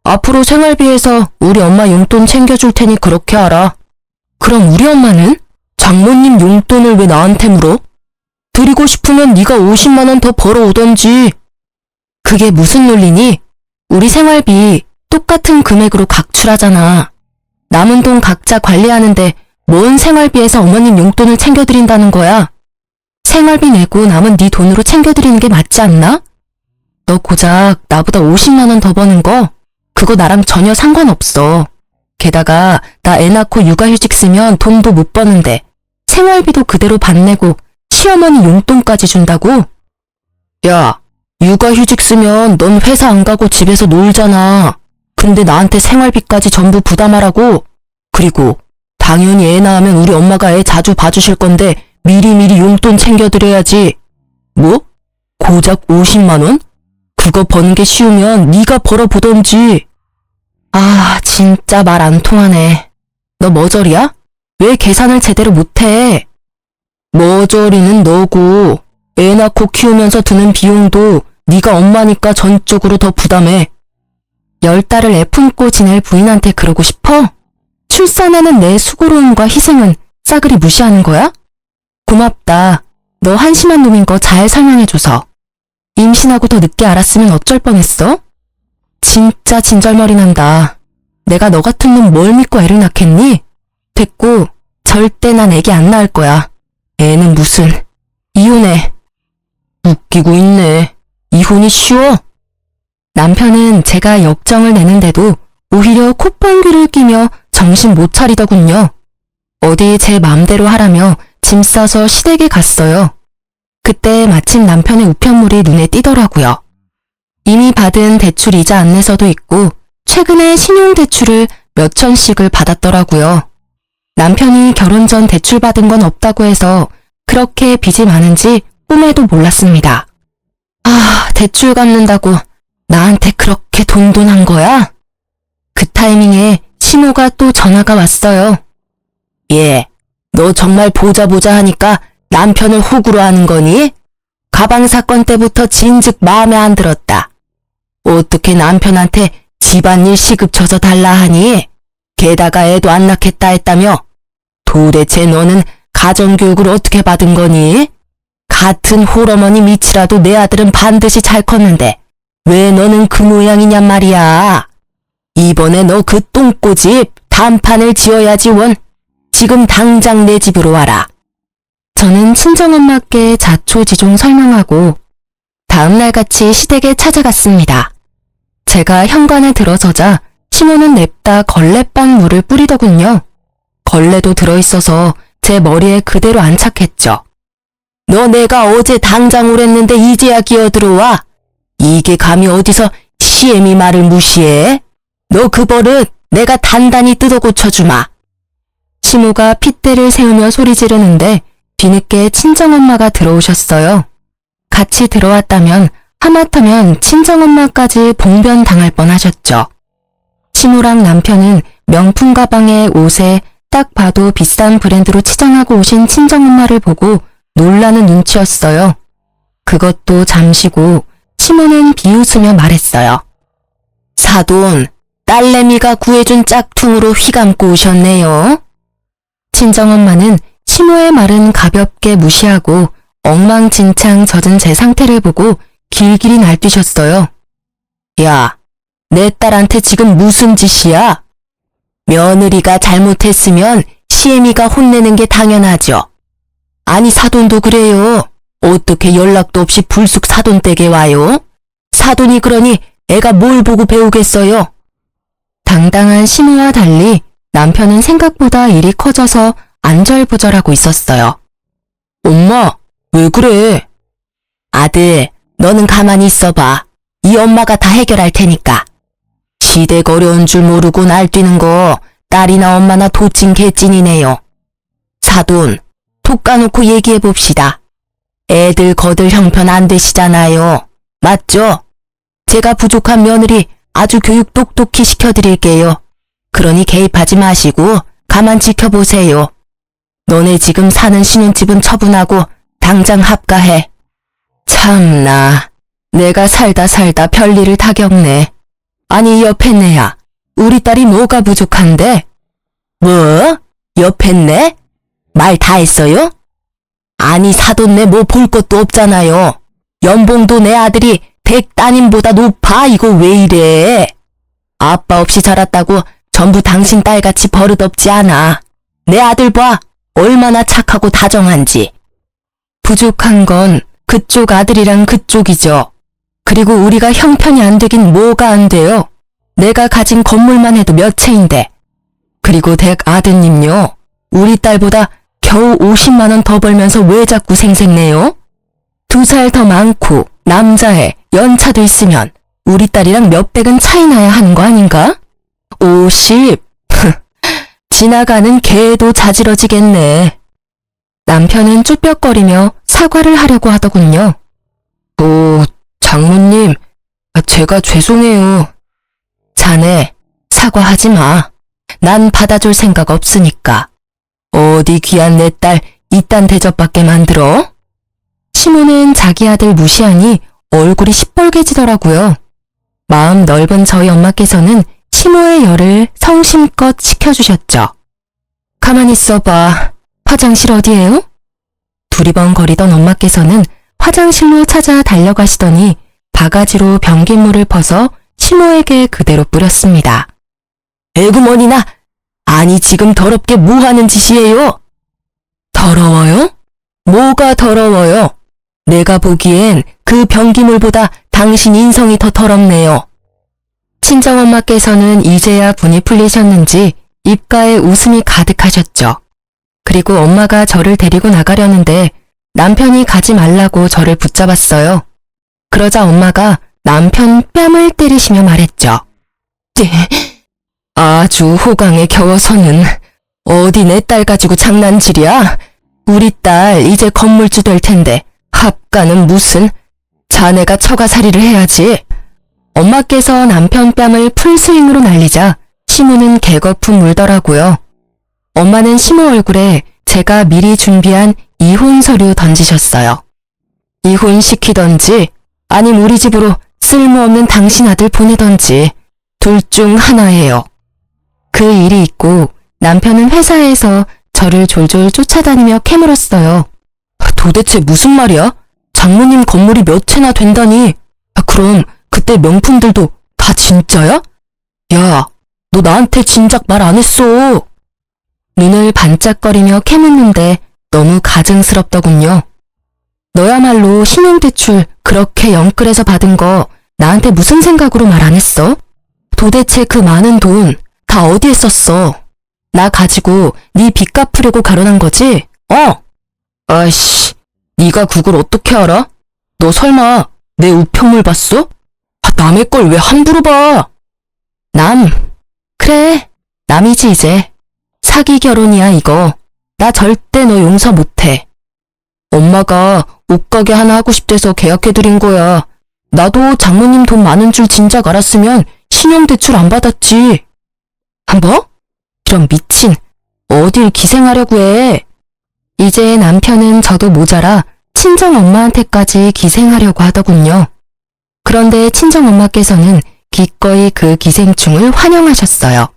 앞으로 생활비에서 우리 엄마 용돈 챙겨줄 테니 그렇게 알아. 그럼 우리 엄마는? 장모님 용돈을 왜 나한테 물어? 드리고 싶으면 네가 50만 원 더 벌어오던지. 그게 무슨 논리니? 우리 생활비 똑같은 금액으로 각출하잖아. 남은 돈 각자 관리하는데 뭔 생활비에서 어머님 용돈을 챙겨드린다는 거야? 생활비 내고 남은 네 돈으로 챙겨드리는 게 맞지 않나? 너 고작 나보다 50만 원 더 버는 거? 그거 나랑 전혀 상관없어. 게다가 나 애 낳고 육아휴직 쓰면 돈도 못 버는데 생활비도 그대로 반 내고 시어머니 용돈까지 준다고? 야, 육아휴직 쓰면 넌 회사 안 가고 집에서 놀잖아. 근데 나한테 생활비까지 전부 부담하라고? 그리고 당연히 애 낳으면 우리 엄마가 애 자주 봐주실 건데 미리미리 용돈 챙겨드려야지. 뭐? 고작 50만 원? 그거 버는 게 쉬우면 네가 벌어보던지. 아, 진짜 말 안 통하네. 너 머저리야? 왜 계산을 제대로 못해? 머저리는 너고 애 낳고 키우면서 드는 비용도 네가 엄마니까 전적으로 더 부담해. 10달을 애 품고 지낼 부인한테 그러고 싶어? 출산하는 내 수고로움과 희생은 싸그리 무시하는 거야? 고맙다. 너 한심한 놈인 거 잘 설명해줘서. 임신하고 더 늦게 알았으면 어쩔 뻔했어? 진짜 진절머리 난다. 내가 너 같은 놈 뭘 믿고 애를 낳겠니? 됐고, 절대 난 애기 안 낳을 거야. 애는 무슨, 이혼해. 웃기고 있네. 이혼이 쉬워? 남편은 제가 역정을 내는데도 오히려 콧방귀를 끼며 정신 못 차리더군요. 어디 제 맘대로 하라며 짐 싸서 시댁에 갔어요. 그때 마침 남편의 우편물이 눈에 띄더라고요. 이미 받은 대출 이자 안내서도 있고 최근에 신용대출을 몇 천씩을 받았더라고요. 남편이 결혼 전 대출 받은 건 없다고 해서 그렇게 빚이 많은지 꿈에도 몰랐습니다. 아, 대출 갚는다고 나한테 그렇게 돈돈한 거야? 그 타이밍에 시모가 또 전화가 왔어요. 예, 너 정말 보자 하니까 남편을 호구로 하는 거니? 가방 사건 때부터 진즉 마음에 안 들었다. 어떻게 남편한테 집안일 시급 쳐서 달라 하니? 게다가 애도 안 낳겠다 했다며? 도대체 너는 가정교육을 어떻게 받은 거니? 같은 홀어머니 미치라도 내 아들은 반드시 잘 컸는데 왜 너는 그 모양이냔 말이야. 이번에 너 그 똥꼬집 단판을 지어야지 원. 지금 당장 내 집으로 와라. 저는 친정엄마께 자초지종 설명하고 다음날같이 시댁에 찾아갔습니다. 제가 현관에 들어서자 시모는 냅다 걸레빵 물을 뿌리더군요. 걸레도 들어있어서 제 머리에 그대로 안착했죠. 너 내가 어제 당장 오랬는데 이제야 기어들어와? 이게 감히 어디서 시애미 말을 무시해? 너 그 버릇 내가 단단히 뜯어 고쳐주마. 시모가 핏대를 세우며 소리 지르는데 뒤늦게 친정엄마가 들어오셨어요. 같이 들어왔다면 하마터면 친정엄마까지 봉변당할 뻔하셨죠. 시모랑 남편은 명품 가방에 옷에 딱 봐도 비싼 브랜드로 치장하고 오신 친정엄마를 보고 놀라는 눈치였어요. 그것도 잠시고 시모는 비웃으며 말했어요. 사돈, 딸내미가 구해준 짝퉁으로 휘감고 오셨네요. 친정엄마는 시모의 말은 가볍게 무시하고 엉망진창 젖은 제 상태를 보고 길길이 날뛰셨어요. 야, 내 딸한테 지금 무슨 짓이야? 며느리가 잘못했으면 시애미가 혼내는 게 당연하죠. 아니 사돈도 그래요. 어떻게 연락도 없이 불쑥 사돈 댁에 와요? 사돈이 그러니 애가 뭘 보고 배우겠어요? 당당한 시모와 달리 남편은 생각보다 일이 커져서 안절부절하고 있었어요. 엄마, 왜 그래? 아들, 너는 가만히 있어봐. 이 엄마가 다 해결할 테니까. 시댁 어려운 줄 모르고 날뛰는 거 딸이나 엄마나 도찐 개찐이네요. 사돈, 톡 까놓고 얘기해봅시다. 애들 거들 형편 안 되시잖아요. 맞죠? 제가 부족한 며느리 아주 교육 똑똑히 시켜드릴게요. 그러니 개입하지 마시고 가만 지켜보세요. 너네 지금 사는 신혼집은 처분하고 당장 합가해. 참나, 내가 살다 별일을 다 겪네. 아니 옆에 내야, 우리 딸이 뭐가 부족한데? 뭐? 옆에 내? 말 다 했어요? 아니 사돈네 뭐 볼 것도 없잖아요. 연봉도 내 아들이 댁 따님보다 높아. 이거 왜 이래? 아빠 없이 자랐다고 전부 당신 딸같이 버릇없지 않아. 내 아들 봐. 얼마나 착하고 다정한지. 부족한 건 그쪽 아들이랑 그쪽이죠. 그리고 우리가 형편이 안 되긴 뭐가 안 돼요. 내가 가진 건물만 해도 몇 채인데. 그리고 댁 아드님요. 우리 딸보다 겨우 50만 원 더 벌면서 왜 자꾸 생색내요? 2살 더 많고 남자애 연차도 있으면 우리 딸이랑 몇백은 차이 나야 하는 거 아닌가? 50? 지나가는 개도 자지러지겠네. 남편은 쭈뼛거리며 사과를 하려고 하더군요. 장모님, 제가 죄송해요. 자네, 사과하지 마. 난 받아줄 생각 없으니까. 어디 귀한 내 딸 이딴 대접받게 만들어? 시모는 자기 아들 무시하니 얼굴이 시뻘개지더라고요. 마음 넓은 저희 엄마께서는 시모의 열을 성심껏 식혀주셨죠. 가만히 있어봐. 화장실 어디예요? 두리번거리던 엄마께서는 화장실로 찾아 달려가시더니 바가지로 변기물을 퍼서 시모에게 그대로 뿌렸습니다. 에구머니나, 아니 지금 더럽게 뭐 하는 짓이에요? 더러워요? 뭐가 더러워요? 내가 보기엔 그 변기물보다 당신 인성이 더 더럽네요. 친정엄마께서는 이제야 분이 풀리셨는지 입가에 웃음이 가득하셨죠. 그리고 엄마가 저를 데리고 나가려는데 남편이 가지 말라고 저를 붙잡았어요. 그러자 엄마가 남편 뺨을 때리시며 말했죠. 아주 호강에 겨워서는 어디 내 딸 가지고 장난질이야? 우리 딸 이제 건물주 될 텐데 합가는 무슨? 자네가 처가살이를 해야지. 엄마께서 남편 뺨을 풀스윙으로 날리자 시모는 개거품 울더라고요. 엄마는 시모 얼굴에 제가 미리 준비한 이혼 서류 던지셨어요. 이혼시키던지 아님 우리 집으로 쓸모없는 당신 아들 보내던지 둘 중 하나예요. 그 일이 있고 남편은 회사에서 저를 졸졸 쫓아다니며 캐물었어요. 도대체 무슨 말이야? 장모님 건물이 몇 채나 된다니. 그럼 그때 명품들도 다 진짜야? 야, 너 나한테 진작 말 안 했어. 눈을 반짝거리며 캐묻는데 너무 가증스럽더군요. 너야말로 신용대출 그렇게 영끌해서 받은 거 나한테 무슨 생각으로 말 안 했어? 도대체 그 많은 돈 다 어디에 썼어? 나 가지고 네 빚 갚으려고 결혼한 거지? 아이씨, 네가 그걸 어떻게 알아? 너 설마 내 우편물 봤어? 남의 걸 왜 함부로 봐? 그래, 남이지 이제. 사기 결혼이야 이거. 나 절대 너 용서 못해. 엄마가 옷가게 하나 하고 싶대서 계약해드린 거야. 나도 장모님 돈 많은 줄 진작 알았으면 신용대출 안 받았지. 뭐? 이런 미친. 어딜 기생하려고 해. 이제 남편은 저도 모자라 친정엄마한테까지 기생하려고 하더군요. 그런데 친정엄마께서는 기꺼이 그 기생충을 환영하셨어요.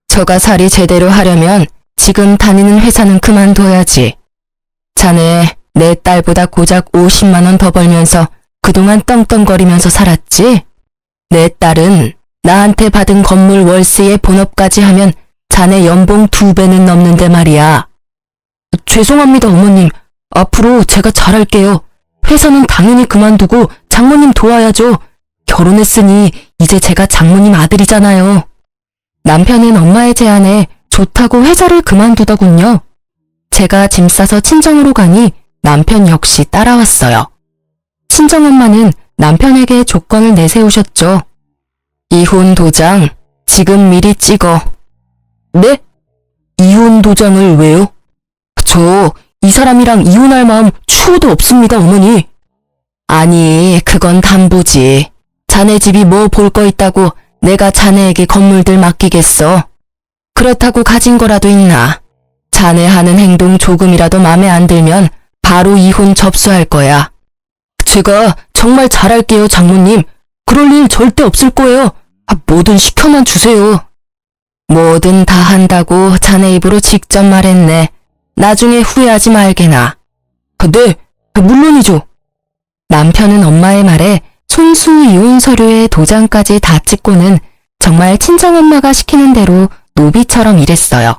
저가 살이 제대로 하려면 지금 다니는 회사는 그만둬야지. 자네 내 딸보다 고작 50만 원 더 벌면서 그동안 떵떵거리면서 살았지? 내 딸은 나한테 받은 건물 월세에 본업까지 하면 자네 연봉 2배는 넘는데 말이야. 죄송합니다, 어머님. 앞으로 제가 잘할게요. 회사는 당연히 그만두고 장모님 도와야죠. 결혼했으니 이제 제가 장모님 아들이잖아요. 남편은 엄마의 제안에 좋다고 회사를 그만두더군요. 제가 짐 싸서 친정으로 가니 남편 역시 따라왔어요. 친정엄마는 남편에게 조건을 내세우셨죠. 이혼 도장 지금 미리 찍어. 네? 이혼 도장을 왜요? 저 이 사람이랑 이혼할 마음 추호도 없습니다, 어머니. 아니, 그건 담보지. 자네 집이 뭐 볼 거 있다고 내가 자네에게 건물들 맡기겠어. 그렇다고 가진 거라도 있나? 자네 하는 행동 조금이라도 마음에 안 들면 바로 이혼 접수할 거야. 제가 정말 잘할게요, 장모님. 그럴 일 절대 없을 거예요. 뭐든 시켜만 주세요. 뭐든 다 한다고 자네 입으로 직접 말했네. 나중에 후회하지 말게나. 네, 물론이죠. 남편은 엄마의 말에 손수 이혼 서류에 도장까지 다 찍고는 정말 친정엄마가 시키는 대로 노비처럼 일했어요.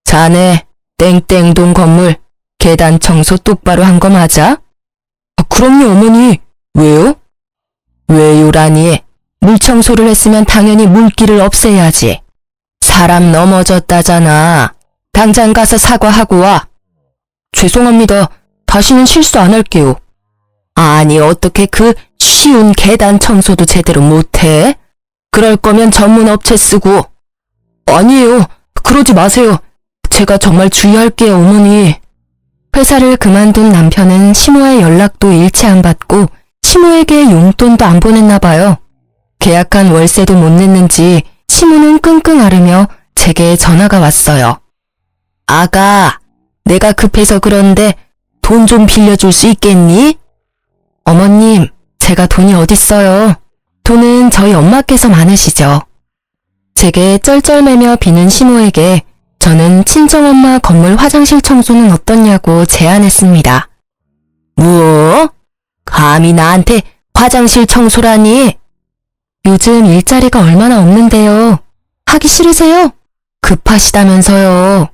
자네 땡땡동 건물 계단 청소 똑바로 한 거 맞아? 그럼요, 어머니. 왜요? 왜요라니. 물 청소를 했으면 당연히 물기를 없애야지. 사람 넘어졌다잖아. 당장 가서 사과하고 와. 죄송합니다. 다시는 실수 안 할게요. 아니 어떻게 그 쉬운 계단 청소도 제대로 못해? 그럴 거면 전문 업체 쓰고. 아니에요. 그러지 마세요. 제가 정말 주의할게요, 어머니. 회사를 그만둔 남편은 시모의 연락도 일치 안 받고 시모에게 용돈도 안 보냈나 봐요. 계약한 월세도 못 냈는지 시모는 끙끙 앓으며 제게 전화가 왔어요. 아가, 내가 급해서 그런데 돈 좀 빌려줄 수 있겠니? 어머님, 제가 돈이 어딨어요. 돈은 저희 엄마께서 많으시죠. 제게 쩔쩔매며 비는 시모에게 저는 친정엄마 건물 화장실 청소는 어떻냐고 제안했습니다. 뭐? 감히 나한테 화장실 청소라니? 요즘 일자리가 얼마나 없는데요. 하기 싫으세요? 급하시다면서요.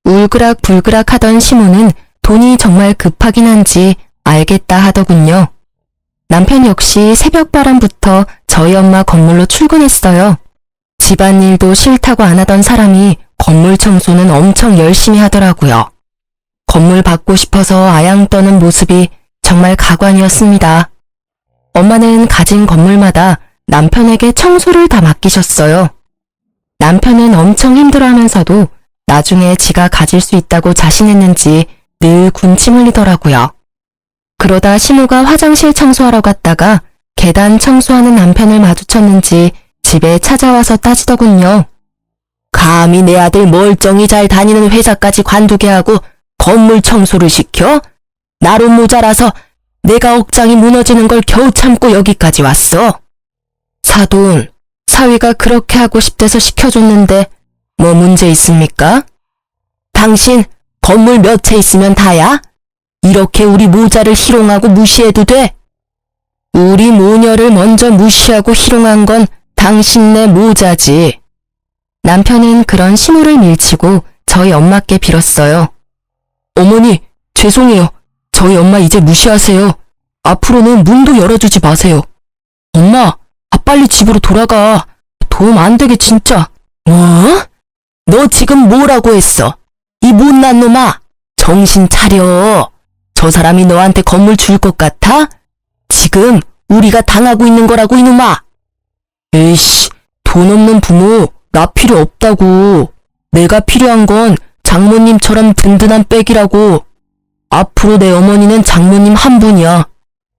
울그락불그락 하던 시모는 돈이 정말 급하긴 한지 알겠다 하더군요. 남편 역시 새벽바람부터 저희 엄마 건물로 출근했어요. 집안일도 싫다고 안 하던 사람이 건물 청소는 엄청 열심히 하더라고요. 건물 받고 싶어서 아양 떠는 모습이 정말 가관이었습니다. 엄마는 가진 건물마다 남편에게 청소를 다 맡기셨어요. 남편은 엄청 힘들어하면서도 나중에 지가 가질 수 있다고 자신했는지 늘 군침 흘리더라고요. 그러다 시모가 화장실 청소하러 갔다가 계단 청소하는 남편을 마주쳤는지 집에 찾아와서 따지더군요. 감히 내 아들 멀쩡히 잘 다니는 회사까지 관두게 하고 건물 청소를 시켜? 나로 모자라서 내가 억장이 무너지는 걸 겨우 참고 여기까지 왔어. 사돈, 사위가 그렇게 하고 싶대서 시켜줬는데 뭐 문제 있습니까? 당신 건물 몇 채 있으면 다야? 이렇게 우리 모자를 희롱하고 무시해도 돼? 우리 모녀를 먼저 무시하고 희롱한 건 당신네 모자지. 남편은 그런 시모를 밀치고 저희 엄마께 빌었어요. 어머니, 죄송해요. 저희 엄마 이제 무시하세요. 앞으로는 문도 열어주지 마세요. 엄마, 빨리 집으로 돌아가. 도움 안 되게 진짜. 뭐? 너 지금 뭐라고 했어? 이 못난 놈아! 정신 차려! 저 사람이 너한테 건물 줄 것 같아? 지금 우리가 당하고 있는 거라고 이놈아! 에이씨, 돈 없는 부모 나 필요 없다고. 내가 필요한 건 장모님처럼 든든한 백이라고. 앞으로 내 어머니는 장모님 한 분이야.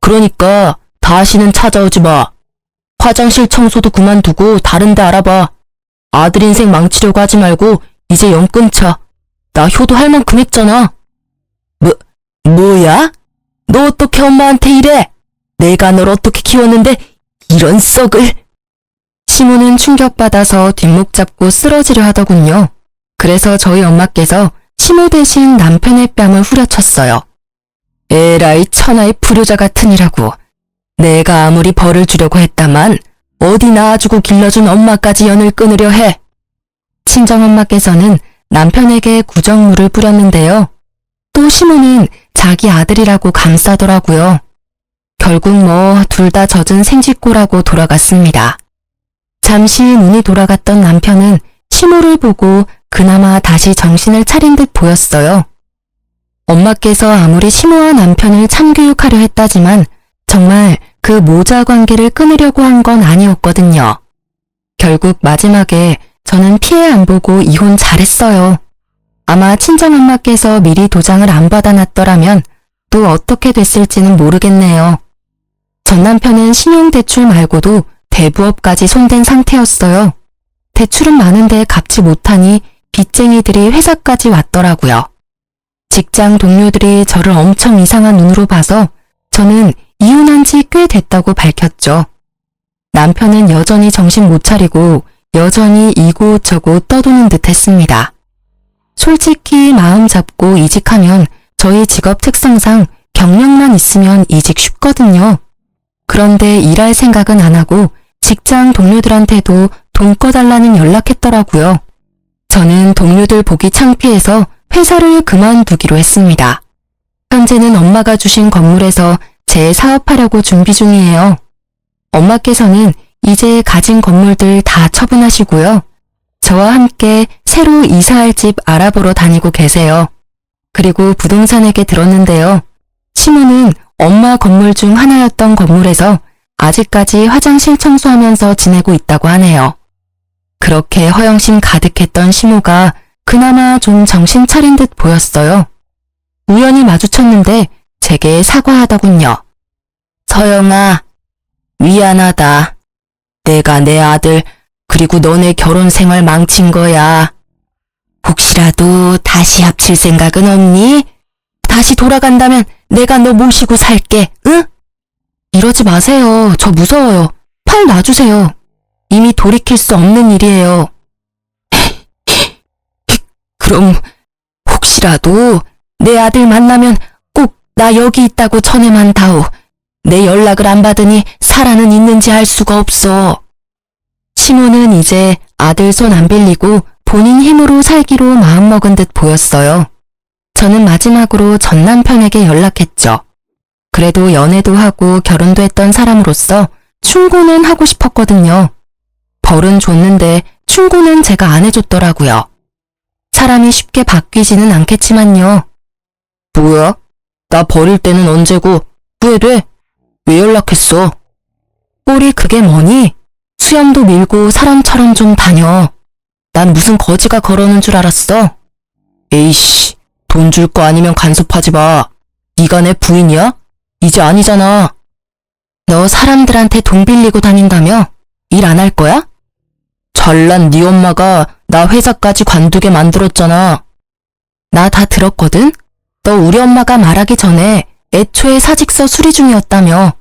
그러니까 다시는 찾아오지 마. 화장실 청소도 그만두고 다른 데 알아봐. 아들 인생 망치려고 하지 말고 이제 영 끊자. 나 효도할 만큼 했잖아. 뭐야? 너 어떻게 엄마한테 이래? 내가 널 어떻게 키웠는데 이런 썩을. 시모는 충격받아서 뒷목 잡고 쓰러지려 하더군요. 그래서 저희 엄마께서 시모 대신 남편의 뺨을 후려쳤어요. 에라이 천하의 불효자 같으니라고. 내가 아무리 벌을 주려고 했다만 어디 낳아주고 길러준 엄마까지 연을 끊으려 해. 친정엄마께서는 남편에게 구정물을 뿌렸는데요. 또 시모는 자기 아들이라고 감싸더라고요. 결국 둘 다 젖은 생쥐꼬라고 돌아갔습니다. 잠시 눈이 돌아갔던 남편은 시모를 보고 그나마 다시 정신을 차린 듯 보였어요. 엄마께서 아무리 시모와 남편을 참교육하려 했다지만 정말 그 모자 관계를 끊으려고 한 건 아니었거든요. 결국 마지막에 저는 피해 안 보고 이혼 잘했어요. 아마 친정엄마께서 미리 도장을 안 받아놨더라면 또 어떻게 됐을지는 모르겠네요. 전 남편은 신용대출 말고도 대부업까지 손댄 상태였어요. 대출은 많은데 갚지 못하니 빚쟁이들이 회사까지 왔더라고요. 직장 동료들이 저를 엄청 이상한 눈으로 봐서 저는 이혼한 지 꽤 됐다고 밝혔죠. 남편은 여전히 정신 못 차리고 여전히 이곳저곳 떠도는 듯 했습니다. 솔직히 마음 잡고 이직하면 저희 직업 특성상 경력만 있으면 이직 쉽거든요. 그런데 일할 생각은 안 하고 직장 동료들한테도 돈 꺼달라는 연락했더라고요. 저는 동료들 보기 창피해서 회사를 그만두기로 했습니다. 현재는 엄마가 주신 건물에서 재사업하려고 준비 중이에요. 엄마께서는 이제 가진 건물들 다 처분하시고요. 저와 함께 새로 이사할 집 알아보러 다니고 계세요. 그리고 부동산에게 들었는데요. 시모는 엄마 건물 중 하나였던 건물에서 아직까지 화장실 청소하면서 지내고 있다고 하네요. 그렇게 허영심 가득했던 시모가 그나마 좀 정신 차린 듯 보였어요. 우연히 마주쳤는데 제게 사과하더군요. 서영아, 미안하다. 내가 내 아들 그리고 너네 결혼 생활 망친 거야. 혹시라도 다시 합칠 생각은 없니? 다시 돌아간다면 내가 너 모시고 살게, 응? 이러지 마세요. 저 무서워요. 팔 놔주세요. 이미 돌이킬 수 없는 일이에요. 그럼 혹시라도 내 아들 만나면 꼭 나 여기 있다고 전해만 다오. 내 연락을 안 받으니 살아는 있는지 알 수가 없어. 시모는 이제 아들 손 안 빌리고 본인 힘으로 살기로 마음먹은 듯 보였어요. 저는 마지막으로 전 남편에게 연락했죠. 그래도 연애도 하고 결혼도 했던 사람으로서 충고는 하고 싶었거든요. 벌은 줬는데 충고는 제가 안 해줬더라고요. 사람이 쉽게 바뀌지는 않겠지만요. 뭐야? 나 버릴 때는 언제고 후회돼? 왜 연락했어? 꼴이 그게 뭐니? 수염도 밀고 사람처럼 좀 다녀. 난 무슨 거지가 걸어오는 줄 알았어? 에이씨, 돈 줄 거 아니면 간섭하지 마. 네가 내 부인이야? 이제 아니잖아. 너 사람들한테 돈 빌리고 다닌다며? 일 안 할 거야? 잘난 네 엄마가 나 회사까지 관두게 만들었잖아. 나 다 들었거든? 너 우리 엄마가 말하기 전에 애초에 사직서 수리 중이었다며.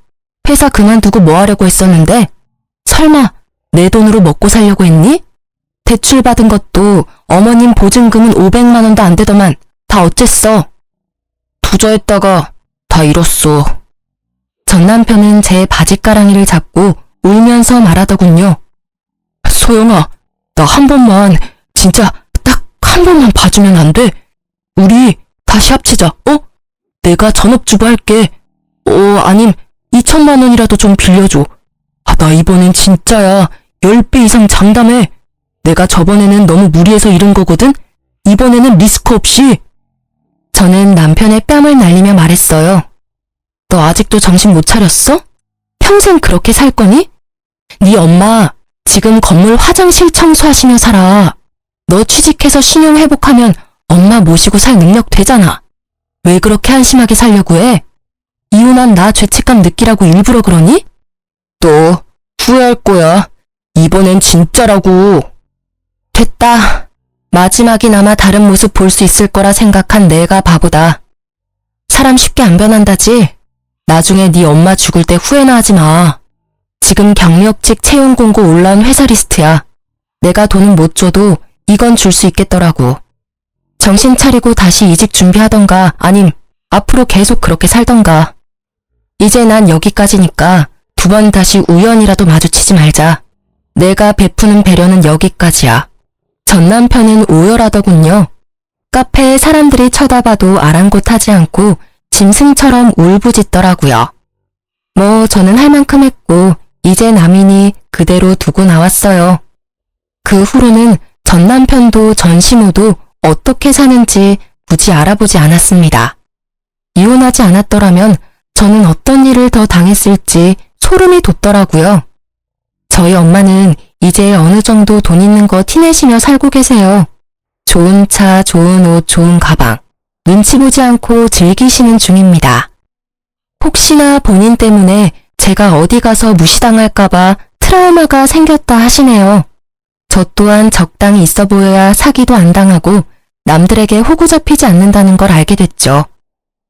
회사 그만두고 뭐 하려고 했었는데? 설마 내 돈으로 먹고 살려고 했니? 대출 받은 것도 어머님 보증금은 500만 원도 안 되더만 다 어쨌어? 투자했다가 다 잃었어. 전 남편은 제 바지가랑이를 잡고 울면서 말하더군요. 소영아, 나 한 번만, 진짜 딱 한 번만 봐주면 안 돼? 우리 다시 합치자, 어? 내가 전업주부 할게. 아님 2천만 원이라도 좀 빌려줘. 나 이번엔 진짜야. 10배 이상 장담해. 내가 저번에는 너무 무리해서 잃은 거거든? 이번에는 리스크 없이. 저는 남편의 뺨을 날리며 말했어요. 너 아직도 정신 못 차렸어? 평생 그렇게 살 거니? 네 엄마 지금 건물 화장실 청소하시며 살아. 너 취직해서 신용 회복하면 엄마 모시고 살 능력 되잖아. 왜 그렇게 한심하게 살려고 해? 이혼한 나 죄책감 느끼라고 일부러 그러니? 너 후회할 거야. 이번엔 진짜라고. 됐다. 마지막이나마 다른 모습 볼 수 있을 거라 생각한 내가 바보다. 사람 쉽게 안 변한다지. 나중에 네 엄마 죽을 때 후회나 하지 마. 지금 경력직 채용 공고 올라온 회사 리스트야. 내가 돈은 못 줘도 이건 줄 수 있겠더라고. 정신 차리고 다시 이직 준비하던가 아님 앞으로 계속 그렇게 살던가. 이제 난 여기까지니까 두 번 다시 우연이라도 마주치지 말자. 내가 베푸는 배려는 여기까지야. 전 남편은 오열하더군요. 카페에 사람들이 쳐다봐도 아랑곳하지 않고 짐승처럼 울부짖더라고요. 뭐 저는 할 만큼 했고 이제 남인이 그대로 두고 나왔어요. 그 후로는 전 남편도 전 시모도 어떻게 사는지 굳이 알아보지 않았습니다. 이혼하지 않았더라면 저는 어떤 일을 더 당했을지 소름이 돋더라고요. 저희 엄마는 이제 어느 정도 돈 있는 거 티내시며 살고 계세요. 좋은 차, 좋은 옷, 좋은 가방. 눈치 보지 않고 즐기시는 중입니다. 혹시나 본인 때문에 제가 어디 가서 무시당할까봐 트라우마가 생겼다 하시네요. 저 또한 적당히 있어 보여야 사기도 안 당하고 남들에게 호구 잡히지 않는다는 걸 알게 됐죠.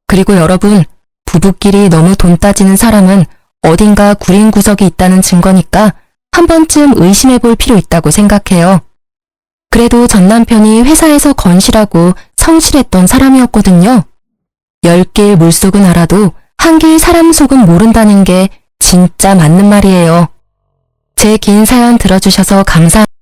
그리고 여러분, 부부끼리 너무 돈 따지는 사람은 어딘가 구린 구석이 있다는 증거니까 한 번쯤 의심해 볼 필요 있다고 생각해요. 그래도 전 남편이 회사에서 건실하고 성실했던 사람이었거든요. 10개의 물속은 알아도 1개의 사람 속은 모른다는 게 진짜 맞는 말이에요. 제 긴 사연 들어주셔서 감사합니다.